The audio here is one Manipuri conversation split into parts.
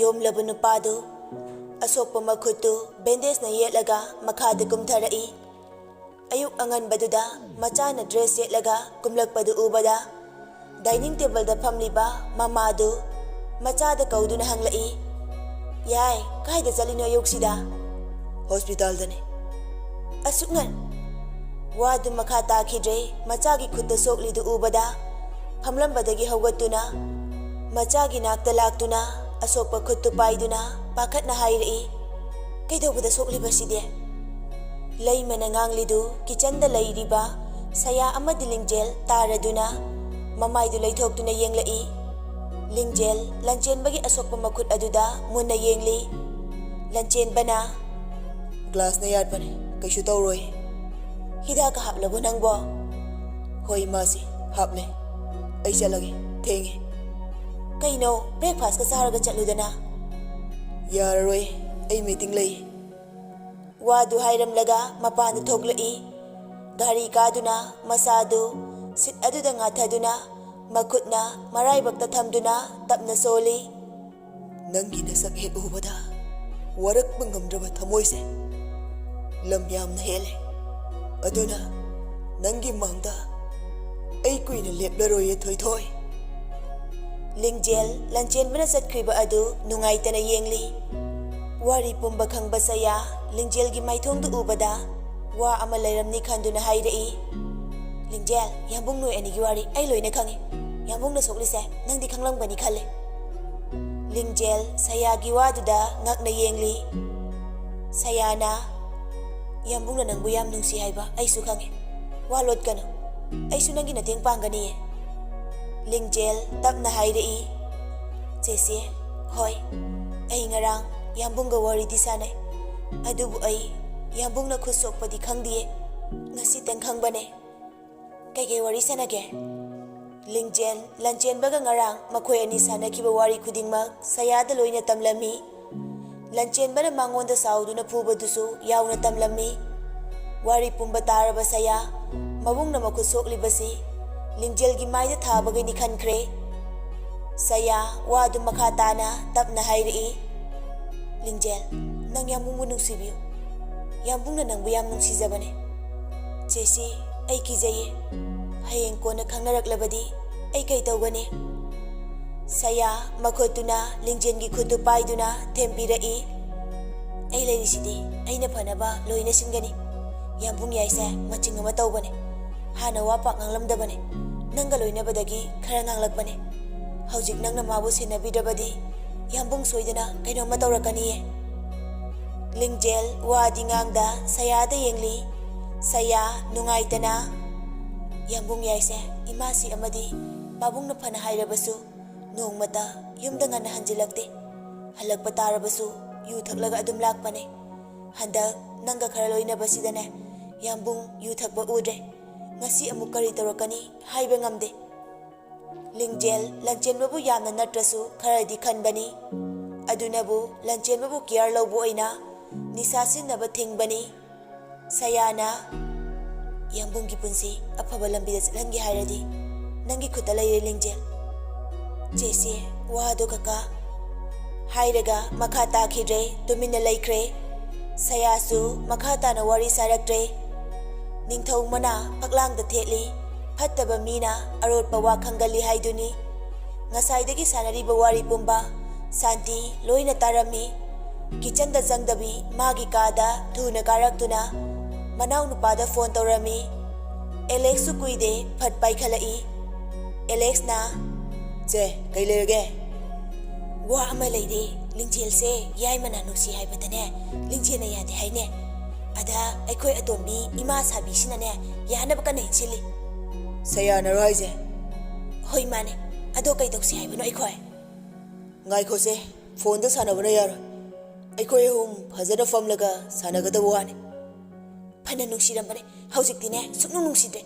ꯌꯣꯝꯂꯕ ꯅꯨꯄꯥꯗꯨ ꯑꯁꯣꯛꯄ ꯃꯈꯨꯠꯇꯨ ꯕꯦꯟꯗꯦꯖꯅ ꯌꯦꯠꯂꯒ ꯃꯈꯥꯗ ꯀꯨꯝꯊꯔꯛꯏ꯫ ꯑꯌꯨꯛ ꯑꯉꯟꯕꯗꯨꯗ ꯃꯆꯥꯅ ꯗ꯭ꯔꯦꯁ ꯁꯦꯠꯂꯒ ꯀꯨꯝꯂꯛꯄꯗꯨ ꯎꯕꯗ ꯗꯥꯏꯅꯤꯡ ꯇꯦꯕꯜꯗ ꯐꯝꯂꯤꯕ ꯃꯃꯥꯗꯨ ꯃꯆꯥꯗ ꯀꯧꯗꯨꯅ ꯍꯪꯂꯛꯏ, "ꯌꯥꯏ, ꯀꯥꯏꯗ ꯆꯠꯂꯤꯅꯣ ꯑꯌꯨꯛꯁꯤꯗ?" "ꯍꯣꯁꯄꯤꯇꯥꯜꯗꯅꯤ." "ꯑꯁꯨꯛ ꯉꯟ?" ꯋꯥꯗꯨ ꯃꯈꯥ ꯇꯥꯈꯤꯗ꯭ꯔꯦ꯫ ꯃꯆꯥꯒꯤ ꯈꯨꯠꯇ ꯁꯣꯛꯂꯤꯗꯨ ꯎꯕꯗ ꯐꯝꯂꯝꯕꯗꯒꯤ ꯍꯧꯒꯠꯇꯨꯅ ꯃꯆꯥꯒꯤ ꯅꯥꯛꯇ ꯂꯥꯛꯇꯨꯅ ꯑꯁꯣꯛꯄ ꯈꯨꯠꯇꯨ ꯄꯥꯏꯗꯨꯅ ꯄꯥꯈꯠꯅ ꯍꯥꯏꯔꯛꯏ, "ꯀꯩꯗꯧꯕꯗ ꯁꯣꯛꯂꯤꯕꯁꯤꯗꯤ?" ꯂꯩꯃꯅ ꯉꯥꯡꯂꯤꯗꯨ ꯀꯤꯆꯟꯗ ꯂꯩꯔꯤꯕ ꯁꯌꯥ ꯑꯃꯗꯤ ꯂꯤꯡꯖꯦꯜ ꯇꯥꯔꯗꯨꯅ ꯃꯃꯥꯏꯗꯨ ꯂꯩꯊꯣꯛꯇꯨꯅ ꯌꯦꯡꯂꯛꯏ꯫ ꯂꯤꯡꯖꯦꯜ ꯂꯟꯆꯦꯟꯕꯒꯤ ꯑꯁꯣꯛꯄ ꯃꯈꯨꯠ ꯑꯗꯨꯗ ꯃꯨꯟꯅ ꯌꯦꯡꯂꯤ꯫ ꯂꯟꯆꯦꯟꯕꯅ, "ꯒ꯭ꯂꯥꯁꯅ ꯌꯥꯠꯄꯅꯤ, ꯀꯩꯁꯨ ꯇꯧꯔꯣꯏ." "ꯍꯤꯗꯥꯛꯀ ꯍꯥꯞꯂꯕꯣ ꯅꯪꯕꯣ?" "ꯍꯣꯏ ꯏꯃꯥꯁꯤ, ꯍꯥꯞꯂꯦ. ꯑꯩ ꯆꯠꯂꯒꯦ, ꯊꯦꯡꯉꯦ." "ꯀꯩꯅꯣ, ꯕ꯭ꯔꯦꯛꯐꯥꯁꯀ ꯆꯥꯔꯒ ꯆꯠꯂꯨꯗꯅ." "ꯌꯥꯔꯔꯣꯏ, ꯑꯩ ꯃꯤꯇꯤꯡ ꯂꯩ." ꯋꯥꯗꯨ ꯍꯥꯏꯔꯝꯂꯒ ꯃꯄꯥꯟꯗ ꯊꯣꯛꯂꯛꯏ꯫ ꯘꯥꯔꯤ ꯀꯥꯗꯨꯅ ꯃꯁꯥꯗꯨ ꯁꯤꯠ ꯑꯗꯨꯗ ꯉꯥꯊꯗꯨꯅ ꯃꯈꯨꯠꯅ ꯃꯔꯥꯏꯕꯛꯇ ꯊꯝꯗꯨꯅ ꯇꯞꯅ ꯁꯣꯜꯂꯤ, "ꯅꯪꯒꯤ ꯅꯁꯛ ꯍꯦꯛ ꯎꯕꯗ ꯋꯥꯔꯛꯄ ꯉꯝꯗ꯭ꯔꯕ ꯊꯃꯣꯏꯁꯦ ꯂꯝ ꯌꯥꯝꯅ ꯍꯦꯜꯂꯦ꯫ ꯑꯗꯨꯅ ꯅꯪꯒꯤ ꯃꯥꯡꯗ ꯑꯩ ꯀꯨꯏꯅ ꯂꯦꯞꯂꯔꯣꯏꯌꯦ ꯊꯣꯏꯊꯣꯏ." ꯂꯤꯡꯖꯦꯜ ꯂꯟꯆꯦꯟꯕꯅ ꯆꯠꯈ꯭ꯔꯤꯕ ꯑꯗꯨ ꯅꯨꯡꯉꯥꯏꯇꯅ ꯌꯦꯡꯂꯤ꯫ ꯋꯥꯔꯤ ꯄꯨꯝꯕ ꯈꯪꯕ ꯁꯌꯥ ꯂꯤꯡꯖꯦꯜꯒꯤ ꯃꯥꯏꯊꯣꯡꯗꯨ ꯎꯕꯗ ꯋꯥ ꯑꯃ ꯂꯩꯔꯝꯅꯤ ꯈꯟꯗꯨꯅ ꯍꯥꯏꯔꯛꯏ, "ꯂꯤꯡꯖꯦꯜ, ꯌꯥꯝꯕꯨꯡ ꯅꯣꯏ ꯑꯅꯤꯒꯤ ꯋꯥꯔꯤ ꯑꯩ ꯂꯣꯏꯅ ꯈꯪꯉꯤ꯫ ꯌꯥꯝꯕꯨꯡꯅ ꯁꯣꯛꯂꯤꯁꯦ ꯅꯪꯗꯤ ꯈꯪꯂꯝꯒꯅꯤ ꯈꯜꯂꯦ." ꯂꯤꯡꯖꯦꯜ ꯁꯌꯥꯒꯤ ꯋꯥꯗꯨꯗ ꯉꯛꯅ ꯌꯦꯡꯂꯤ꯫ ꯁꯌꯥꯅ, "ꯌꯥꯝꯕꯨꯡꯅ ꯅꯪꯕꯨ ꯌꯥꯝ ꯅꯨꯡꯁꯤ ꯍꯥꯏꯕ ꯑꯩꯁꯨ ꯈꯪꯉꯦ꯫ ꯋꯥ ꯂꯣꯠꯀꯅꯨ, ꯑꯩꯁꯨ ꯅꯪꯒꯤ ꯃꯇꯦꯡ ꯄꯥꯡꯒꯅꯤꯌꯦ." ꯂꯤꯡꯖꯦꯜ ꯇꯞꯅ ꯍꯥꯏꯔꯛꯏ, "ꯆꯦꯆꯦ, ꯍꯣꯏ, ꯑꯩ ꯉꯔꯥꯡ ꯌꯥꯝꯕꯨꯡꯒ ꯋꯥꯔꯤꯗꯤ ꯁꯥꯟꯅꯩ, ꯑꯗꯨꯕꯨ ꯑꯩ ꯌꯥꯝꯕꯨꯡꯅ ꯈꯨꯠ ꯁꯣꯛꯄꯗꯤ ꯈꯪꯗꯤꯌꯦ, ꯉꯁꯤꯇꯪ ꯈꯪꯕꯅꯦ." "ꯀꯩꯀꯩ ꯋꯥꯔꯤ ꯁꯥꯟꯅꯒꯦ?" ꯂꯤꯡꯖꯦꯜ ꯂꯟꯆꯦꯟꯕꯒ ꯉꯔꯥꯡ ꯃꯈꯣꯏ ꯑꯅꯤ ꯁꯥꯟꯅꯈꯤꯕ ꯋꯥꯔꯤ ꯈꯨꯗꯤꯡꯃꯛ ꯁꯌꯥꯗ ꯂꯣꯏꯅ ꯇꯝꯂꯝꯃꯤ꯫ ꯂꯟꯆꯦꯟꯕꯅ ꯃꯉꯣꯟꯗ ꯁꯥꯎꯗꯨꯅ ꯐꯨꯕꯗꯨꯁꯨ ꯌꯥꯎꯅ ꯇꯝꯂꯝꯃꯤ꯫ ꯋꯥꯔꯤ ꯄꯨꯝꯕ ꯇꯥꯔꯕ ꯁꯌꯥ ꯃꯕꯨꯡꯅ ꯃꯈꯨꯠ ꯁꯣꯛꯂꯤꯕꯁꯤ ꯂꯤꯡꯖꯦꯜꯒꯤ ꯃꯥꯏꯗ ꯊꯥꯕꯒꯤꯅꯤ ꯈꯟꯈ꯭ꯔꯦ꯫ ꯁꯌꯥ ꯋꯥꯗꯨ ꯃꯈꯥ ꯇꯥꯅ ꯇꯞꯅ ꯍꯥꯏꯔꯛꯏ, "ꯂꯤꯡꯖꯦꯜ, ꯅꯪ ꯌꯥꯝꯕꯨꯡꯕꯨ ꯅꯨꯡꯁꯤꯕꯤꯌꯨ. ꯌꯥꯝꯕꯨꯡꯅ ꯅꯪꯕꯨ ꯌꯥꯝ ꯅꯨꯡꯁꯤꯖꯕꯅꯦ꯫ ꯆꯦꯆꯦ, ꯑꯩ ꯀꯤꯖꯩꯌꯦ. ꯍꯌꯦꯡ ꯀꯣꯟꯅ ꯈꯪꯅꯔꯛꯂꯕꯗꯤ ꯑꯩ ꯀꯩ ꯇꯧꯒꯅꯤ?" ꯁꯌꯥ ꯃꯈꯨꯠꯇꯨꯅ ꯂꯤꯡꯖꯦꯜꯒꯤ ꯈꯨꯠꯇꯨ ꯄꯥꯏꯗꯨꯅ ꯊꯦꯝꯕꯤꯔꯛꯏ, "ꯑꯩ ꯂꯩꯔꯤꯁꯤꯗꯤ, ꯑꯩꯅ ꯐꯅꯕ ꯂꯣꯏꯅ ꯁꯤꯟꯒꯅꯤ. ꯌꯥꯝꯕꯨꯡ ꯌꯥꯏꯁꯦ ꯃꯆꯤꯡ ꯑꯃ ꯇꯧꯕꯅꯦ. ꯍꯥꯟꯅ ꯋꯥ ꯄꯥꯛ ꯉꯥꯡꯂꯝꯗꯕꯅꯦ. ꯅꯪꯒ ꯂꯣꯏꯅꯕꯗꯒꯤ ꯈꯔ ꯉꯥꯡꯂꯛꯄꯅꯦ. ꯍꯧꯖꯤꯛ ꯅꯪꯅ ꯃꯥꯕꯨ ꯁꯦꯟꯅꯕꯤꯗ꯭ꯔꯕꯗꯤ ꯌꯥꯝꯕꯨꯡ ꯁꯣꯏꯗꯅ ꯀꯩꯅꯣꯝꯃ ꯇꯧꯔꯛꯀꯅꯤꯌꯦ." ꯂꯤꯡꯖꯦꯜ ꯋꯥꯗꯤ ꯉꯥꯡꯗ ꯁꯌꯥꯗ ꯌꯦꯡꯂꯤ꯫ ꯁꯌꯥ ꯅꯨꯡꯉꯥꯏꯇꯅ, "ꯌꯥꯝꯕꯨꯡ ꯌꯥꯏꯁꯦ, ꯏꯃꯥꯁꯤ ꯑꯃꯗꯤ ꯄꯥꯕꯨꯡꯅ ꯐꯅ ꯍꯥꯏꯔꯕꯁꯨ ꯅꯣꯡꯃꯇ ꯌꯨꯝꯗ ꯉꯟꯅ ꯍꯟꯖꯤꯜꯂꯛꯇꯦ. ꯍꯜꯂꯛꯄ ꯇꯥꯔꯕꯁꯨ ꯌꯨ ꯊꯛꯂꯒ ꯑꯗꯨꯝ ꯂꯥꯛꯄꯅꯦ. ꯍꯟꯗꯛ ꯅꯪꯒ ꯈꯔ ꯂꯣꯏꯅꯕꯁꯤꯗꯅꯦ ꯌꯥꯝꯕꯨꯡ ꯌꯨꯊꯛꯄ ꯎꯗ꯭ꯔꯦ. ꯉꯁꯤ ꯑꯃꯨꯛ ꯀꯔꯤ ꯇꯧꯔꯛꯀꯅꯤ ꯍꯥꯏꯕ ꯉꯝꯗꯦ." ꯂꯤꯡꯖꯦꯜ ꯂꯟꯆꯦꯟꯕꯕꯨ ꯌꯥꯝꯅ ꯅꯠꯇ꯭ꯔꯁꯨ ꯈꯔꯗꯤ ꯈꯟꯕꯅꯤ꯫ ꯑꯗꯨꯅꯕꯨ ꯂꯟꯆꯦꯟꯕꯕꯨ ꯀꯤꯌꯔ ꯂꯧꯕ ꯑꯣꯏꯅ ꯅꯤꯁꯥ ꯁꯤꯖꯤꯟꯅꯕ ꯊꯤꯡꯕꯅꯤ꯫ ꯁꯌꯥꯅ, "ꯌꯥꯝꯕꯨꯡꯒꯤ ꯄꯨꯟꯁꯤ ꯑꯐꯕ ꯂꯝꯕꯤꯗ ꯆꯠꯍꯟꯒꯦ ꯍꯥꯏꯔꯗꯤ ꯅꯪꯒꯤ ꯈꯨꯠꯇ ꯂꯩꯔꯦ ꯂꯤꯡꯖꯦꯜ." "ꯆꯦꯆꯦ, ꯋꯥꯗꯣ ꯀꯀꯥ." ꯍꯥꯏꯔꯒ ꯃꯈꯥ ꯇꯥꯈꯤꯗ꯭ꯔꯦ, ꯇꯨꯃꯤꯟꯅ ꯂꯩꯈ꯭ꯔꯦ꯫ ꯁꯌꯥꯁꯨ ꯃꯈꯥ ꯇꯥꯅ ꯋꯥꯔꯤ ꯁꯥꯔꯛꯇ꯭ꯔꯦ꯫ ꯅꯤꯡꯊꯧ ꯃꯅꯥ ꯐꯛꯂꯥꯡꯗ ꯊꯦꯠꯂꯤ, ꯐꯠꯇꯕ ꯃꯤꯅ ꯑꯔꯣꯠꯄ ꯋꯥ ꯈꯪꯒꯜꯂꯤ ꯍꯥꯏꯗꯨꯅꯤ꯫ ꯉꯁꯥꯏꯗꯒꯤ ꯁꯥꯟꯅꯔꯤꯕ ꯋꯥꯔꯤ ꯄꯨꯝꯕ ꯁꯥꯟꯇꯤ ꯂꯣꯏꯅ ꯇꯥꯔꯝꯃꯤ꯫ ꯀꯤꯆꯟꯗ ꯆꯪꯗꯕꯤ ꯃꯥꯒꯤ ꯀꯥꯗ ꯊꯨꯅ ꯀꯥꯔꯛꯇꯨꯅ ꯃꯅꯥꯎ ꯅꯨꯄꯥꯗ ꯐꯣꯟ ꯇꯧꯔꯝꯃꯤ꯫ ꯑꯦꯂꯦꯛꯁꯁꯨ ꯀꯨꯏꯗꯦ ꯐꯠ ꯄꯥꯏꯈꯠꯂꯛꯏ꯫ ꯑꯦꯂꯦꯛꯁꯅ, "ꯆꯦ, ꯀꯩ ꯂꯩꯔꯒꯦ?" "ꯋꯥ ꯑꯃ ꯂꯩꯔꯦ. ꯂꯤꯡꯖꯦꯜꯁꯦ ꯌꯥꯏꯃꯅ ꯅꯨꯡꯁꯤ ꯍꯥꯏꯕꯗꯅꯦ ꯂꯤꯡꯖꯦꯜꯅ ꯌꯥꯗꯦ ꯍꯥꯏꯅꯦ. ꯑꯗ ꯑꯩꯈꯣꯏ ꯑꯇꯣꯝꯕꯤ ꯏꯃꯥ ꯁꯥꯕꯤꯁꯤꯅꯅꯦ ꯌꯥꯅꯕ ꯀꯟꯅ ꯏꯟꯁꯤꯜꯂꯤ." "ꯁꯌꯥꯅꯔꯣ ꯍꯥꯏꯁꯦ?" "ꯍꯣꯏ ꯃꯥꯅꯦ. ꯑꯗꯣ ꯀꯩ ꯇꯧꯁꯤ ꯍꯥꯏꯕꯅꯣ ꯑꯩꯈꯣꯏ?" "ꯉꯥꯏꯈꯣꯁꯦ, ꯐꯣꯟꯗ ꯁꯥꯟꯅꯕꯅ ꯌꯥꯔꯣꯏ. ꯑꯩꯈꯣꯏ ꯑꯍꯨꯝ ꯐꯖꯅ ꯐꯝꯂꯒ ꯁꯥꯟꯅꯒꯗꯕ ꯋꯥꯅꯤ." "ꯐꯅ ꯅꯨꯡꯁꯤꯔꯝꯕꯅꯦ, ꯍꯧꯖꯤꯛꯇꯤꯅꯦ ꯁꯨꯛꯅꯨꯡ ꯅꯨꯡꯁꯤꯗ꯭ꯔꯦ.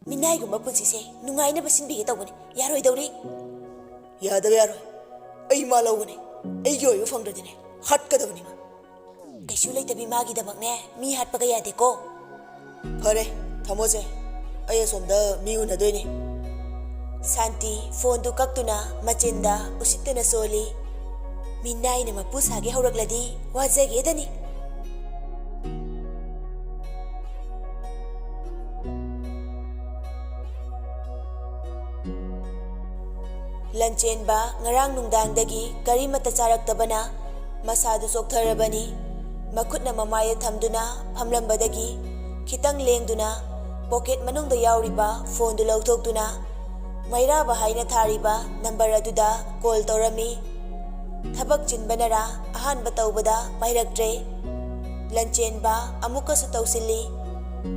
ꯃꯤꯅꯥꯏꯒꯨꯝꯕ ꯄꯨꯟꯁꯤꯁꯦ ꯅꯨꯡꯉꯥꯏꯅꯕ ꯁꯤꯟꯕꯤꯒꯦ ꯇꯧꯕꯅꯦ, ꯌꯥꯔꯣꯏꯗꯧꯔꯤ." "ꯌꯥꯗꯕ ꯌꯥꯔꯣꯏ. ꯑꯩ ꯃꯥ ꯂꯧꯒꯅꯤ. ꯑꯩꯒꯤ ꯑꯣꯏꯕ ꯐꯪꯗ꯭ꯔꯗꯤꯅꯦ ꯍꯥꯠꯀꯗꯕꯅꯤ ꯃꯥ." "ꯀꯩꯁꯨ ꯂꯩꯇꯕꯤ ꯃꯥꯒꯤꯗꯃꯛꯅꯦ ꯃꯤ ꯍꯥꯠꯄꯒ ꯌꯥꯗꯦꯀꯣ." "ꯐꯔꯦ, ꯊꯝꯃꯣꯁꯦ. ꯑꯩ ꯑꯁꯣꯝꯗ ꯃꯤ ꯎꯅꯗꯣꯏꯅꯤ." ꯁꯥꯟꯇꯤ ꯐꯣꯟꯗꯨ ꯀꯛꯇꯨꯅ ꯃꯆꯤꯟꯗ ꯎꯁꯤꯠꯇꯨꯅ ꯁꯣꯜꯂꯤ꯫ ꯃꯤꯅꯥꯏꯅ ꯃꯄꯨ ꯁꯥꯒꯦ ꯍꯧꯔꯛꯂꯗꯤ ꯋꯥꯖꯒꯦꯗꯅꯤ꯫ ꯂꯟꯆꯦꯟꯕ ꯉꯔꯥꯡ ꯅꯨꯡꯗꯥꯡꯗꯒꯤ ꯀꯔꯤꯃꯠꯇ ꯆꯥꯔꯛꯇꯕꯅ ꯃꯁꯥꯗꯨ ꯆꯣꯛꯊꯔꯕꯅꯤ꯫ ꯃꯈꯨꯠꯅ ꯃꯃꯥꯏꯗ ꯊꯝꯗꯨꯅ ꯐꯝꯂꯝꯕꯗꯒꯤ ꯈꯤꯇꯪ ꯂꯦꯡꯗꯨꯅ ꯄꯣꯀꯦꯠ ꯃꯅꯨꯡꯗ ꯌꯥꯎꯔꯤꯕ ꯐꯣꯟꯗꯨ ꯂꯧꯊꯣꯛꯇꯨꯅ ꯃꯩꯔꯥꯕ ꯍꯥꯏꯅ ꯊꯥꯔꯤꯕ ꯅꯝꯕꯔ ꯑꯗꯨꯗ ꯀꯣꯜ ꯇꯧꯔꯝꯃꯤ꯫ ꯊꯕꯛ ꯆꯤꯟꯕꯅꯔꯥ ꯑꯍꯥꯟꯕ ꯇꯧꯕꯗ ꯄꯥꯏꯔꯛꯇ꯭ꯔꯦ꯫ ꯂꯟꯆꯦꯟꯕ ꯑꯃꯨꯛꯀꯁꯨ ꯇꯧꯁꯤꯜꯂꯤ꯫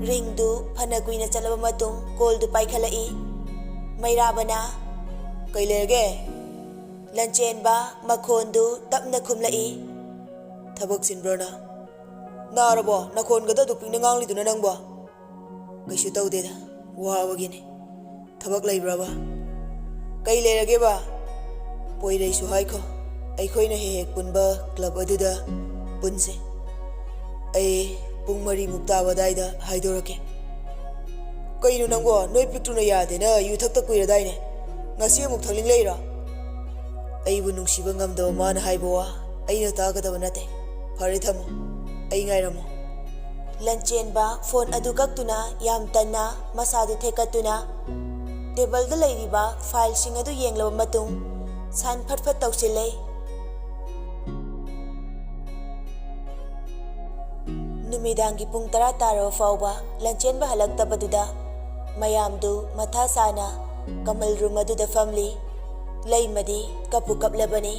ꯔꯤꯡꯗꯨ ꯐꯅ ꯀꯨꯏꯅ ꯆꯠꯂꯕ ꯃꯇꯨꯡ ꯀꯣꯜꯗꯨ ꯄꯥꯏꯈꯠꯂꯛꯏ꯫ ꯃꯩꯔꯥꯕꯅ "ꯀꯩ ꯂꯩꯔꯒꯦ?" ꯂꯟꯆꯦꯟꯕ ꯃꯈꯣꯟꯗꯨ ꯇꯞꯅ ꯈꯨꯝꯂꯛꯏ꯫ "ꯊꯕꯛ ꯆꯤꯟꯕ꯭ꯔꯣꯅ? ꯅꯥꯔꯕꯣ ꯅꯈꯣꯟꯒꯗꯣ ꯑꯗꯨꯛ ꯄꯤꯛꯅ ꯉꯥꯡꯂꯤꯗꯨꯅ ꯅꯪꯕꯣ?" "ꯀꯩꯁꯨ ꯇꯧꯗꯦꯗ, ꯋꯥꯕꯒꯤꯅꯤ꯫ ꯊꯕꯛ ꯂꯩꯕ꯭ꯔꯕ?" "ꯀꯩ ꯂꯩꯔꯒꯦꯕ?" "ꯄꯣꯏꯔꯩꯁꯨ ꯍꯥꯏꯈꯣ ꯑꯩꯈꯣꯏꯅ ꯍꯦꯛ ꯍꯦꯛ ꯄꯨꯟꯕ ꯀ꯭ꯂꯕ ꯑꯗꯨꯗ ꯄꯨꯟꯁꯦ꯫ ꯑꯩ ꯄꯨꯡ 4 ꯇꯥꯕ ꯑꯗꯥꯏꯗ ꯍꯥꯏꯗꯣꯔꯛꯀꯦ." "ꯀꯩꯅꯣ ꯅꯪꯕꯣ ꯅꯣꯏ ꯄꯤꯛꯇ꯭ꯔꯨꯅ ꯌꯥꯗꯦꯅ ꯌꯨ ꯊꯛꯇ ꯀꯨꯏꯔꯗꯥꯏꯅꯦ, ꯉꯁꯤ ꯑꯃꯨꯛ ꯊꯛꯅꯤꯡꯂꯛꯏꯔꯣ?" "ꯑꯩꯕꯨ ꯅꯨꯡꯁꯤꯕ ꯉꯝꯗꯕ ꯃꯥꯅ ꯍꯥꯏꯕ ꯋꯥ ꯑꯩꯅ ꯇꯥꯒꯗꯕ ꯅꯠꯇꯦ꯫ ꯐꯔꯦ ꯊꯝꯃꯣ, ꯑꯩ ꯉꯥꯏꯔꯝꯃꯣ." ꯂꯟꯆꯦꯟꯕ ꯐꯣꯟ ꯑꯗꯨ ꯀꯛꯇꯨꯅ ꯌꯥꯝ ꯇꯟꯅ ꯃꯁꯥꯗꯨ ꯊꯦꯛꯀꯠꯇꯨꯅ ꯇꯦꯕꯜꯗ ꯂꯩꯔꯤꯕ ꯐꯥꯏꯜꯁꯤꯡ ꯑꯗꯨ ꯌꯦꯡꯂꯕ ꯃꯇꯨꯡ ꯁꯥꯏꯟ ꯐꯠ ꯐꯠ ꯇꯧꯁꯤꯜꯂꯦ꯫ ꯅꯨꯃꯤꯗꯥꯡꯒꯤ ꯄꯨꯡ 10 ꯇꯥꯔꯕ ꯐꯥꯎꯕ ꯂꯟꯆꯦꯟꯕ ꯍꯜꯂꯛꯇꯕꯗꯨꯗ ꯃꯌꯥꯝꯗꯨ ꯃꯊꯥ ꯁꯥꯅ ꯀꯃꯜ ꯔꯨꯝ ꯑꯗꯨꯗ ꯐꯝꯂꯤ꯫ ꯂꯩꯃꯗꯤ ꯀꯞꯄꯨ ꯀꯞꯂꯕꯅꯤ꯫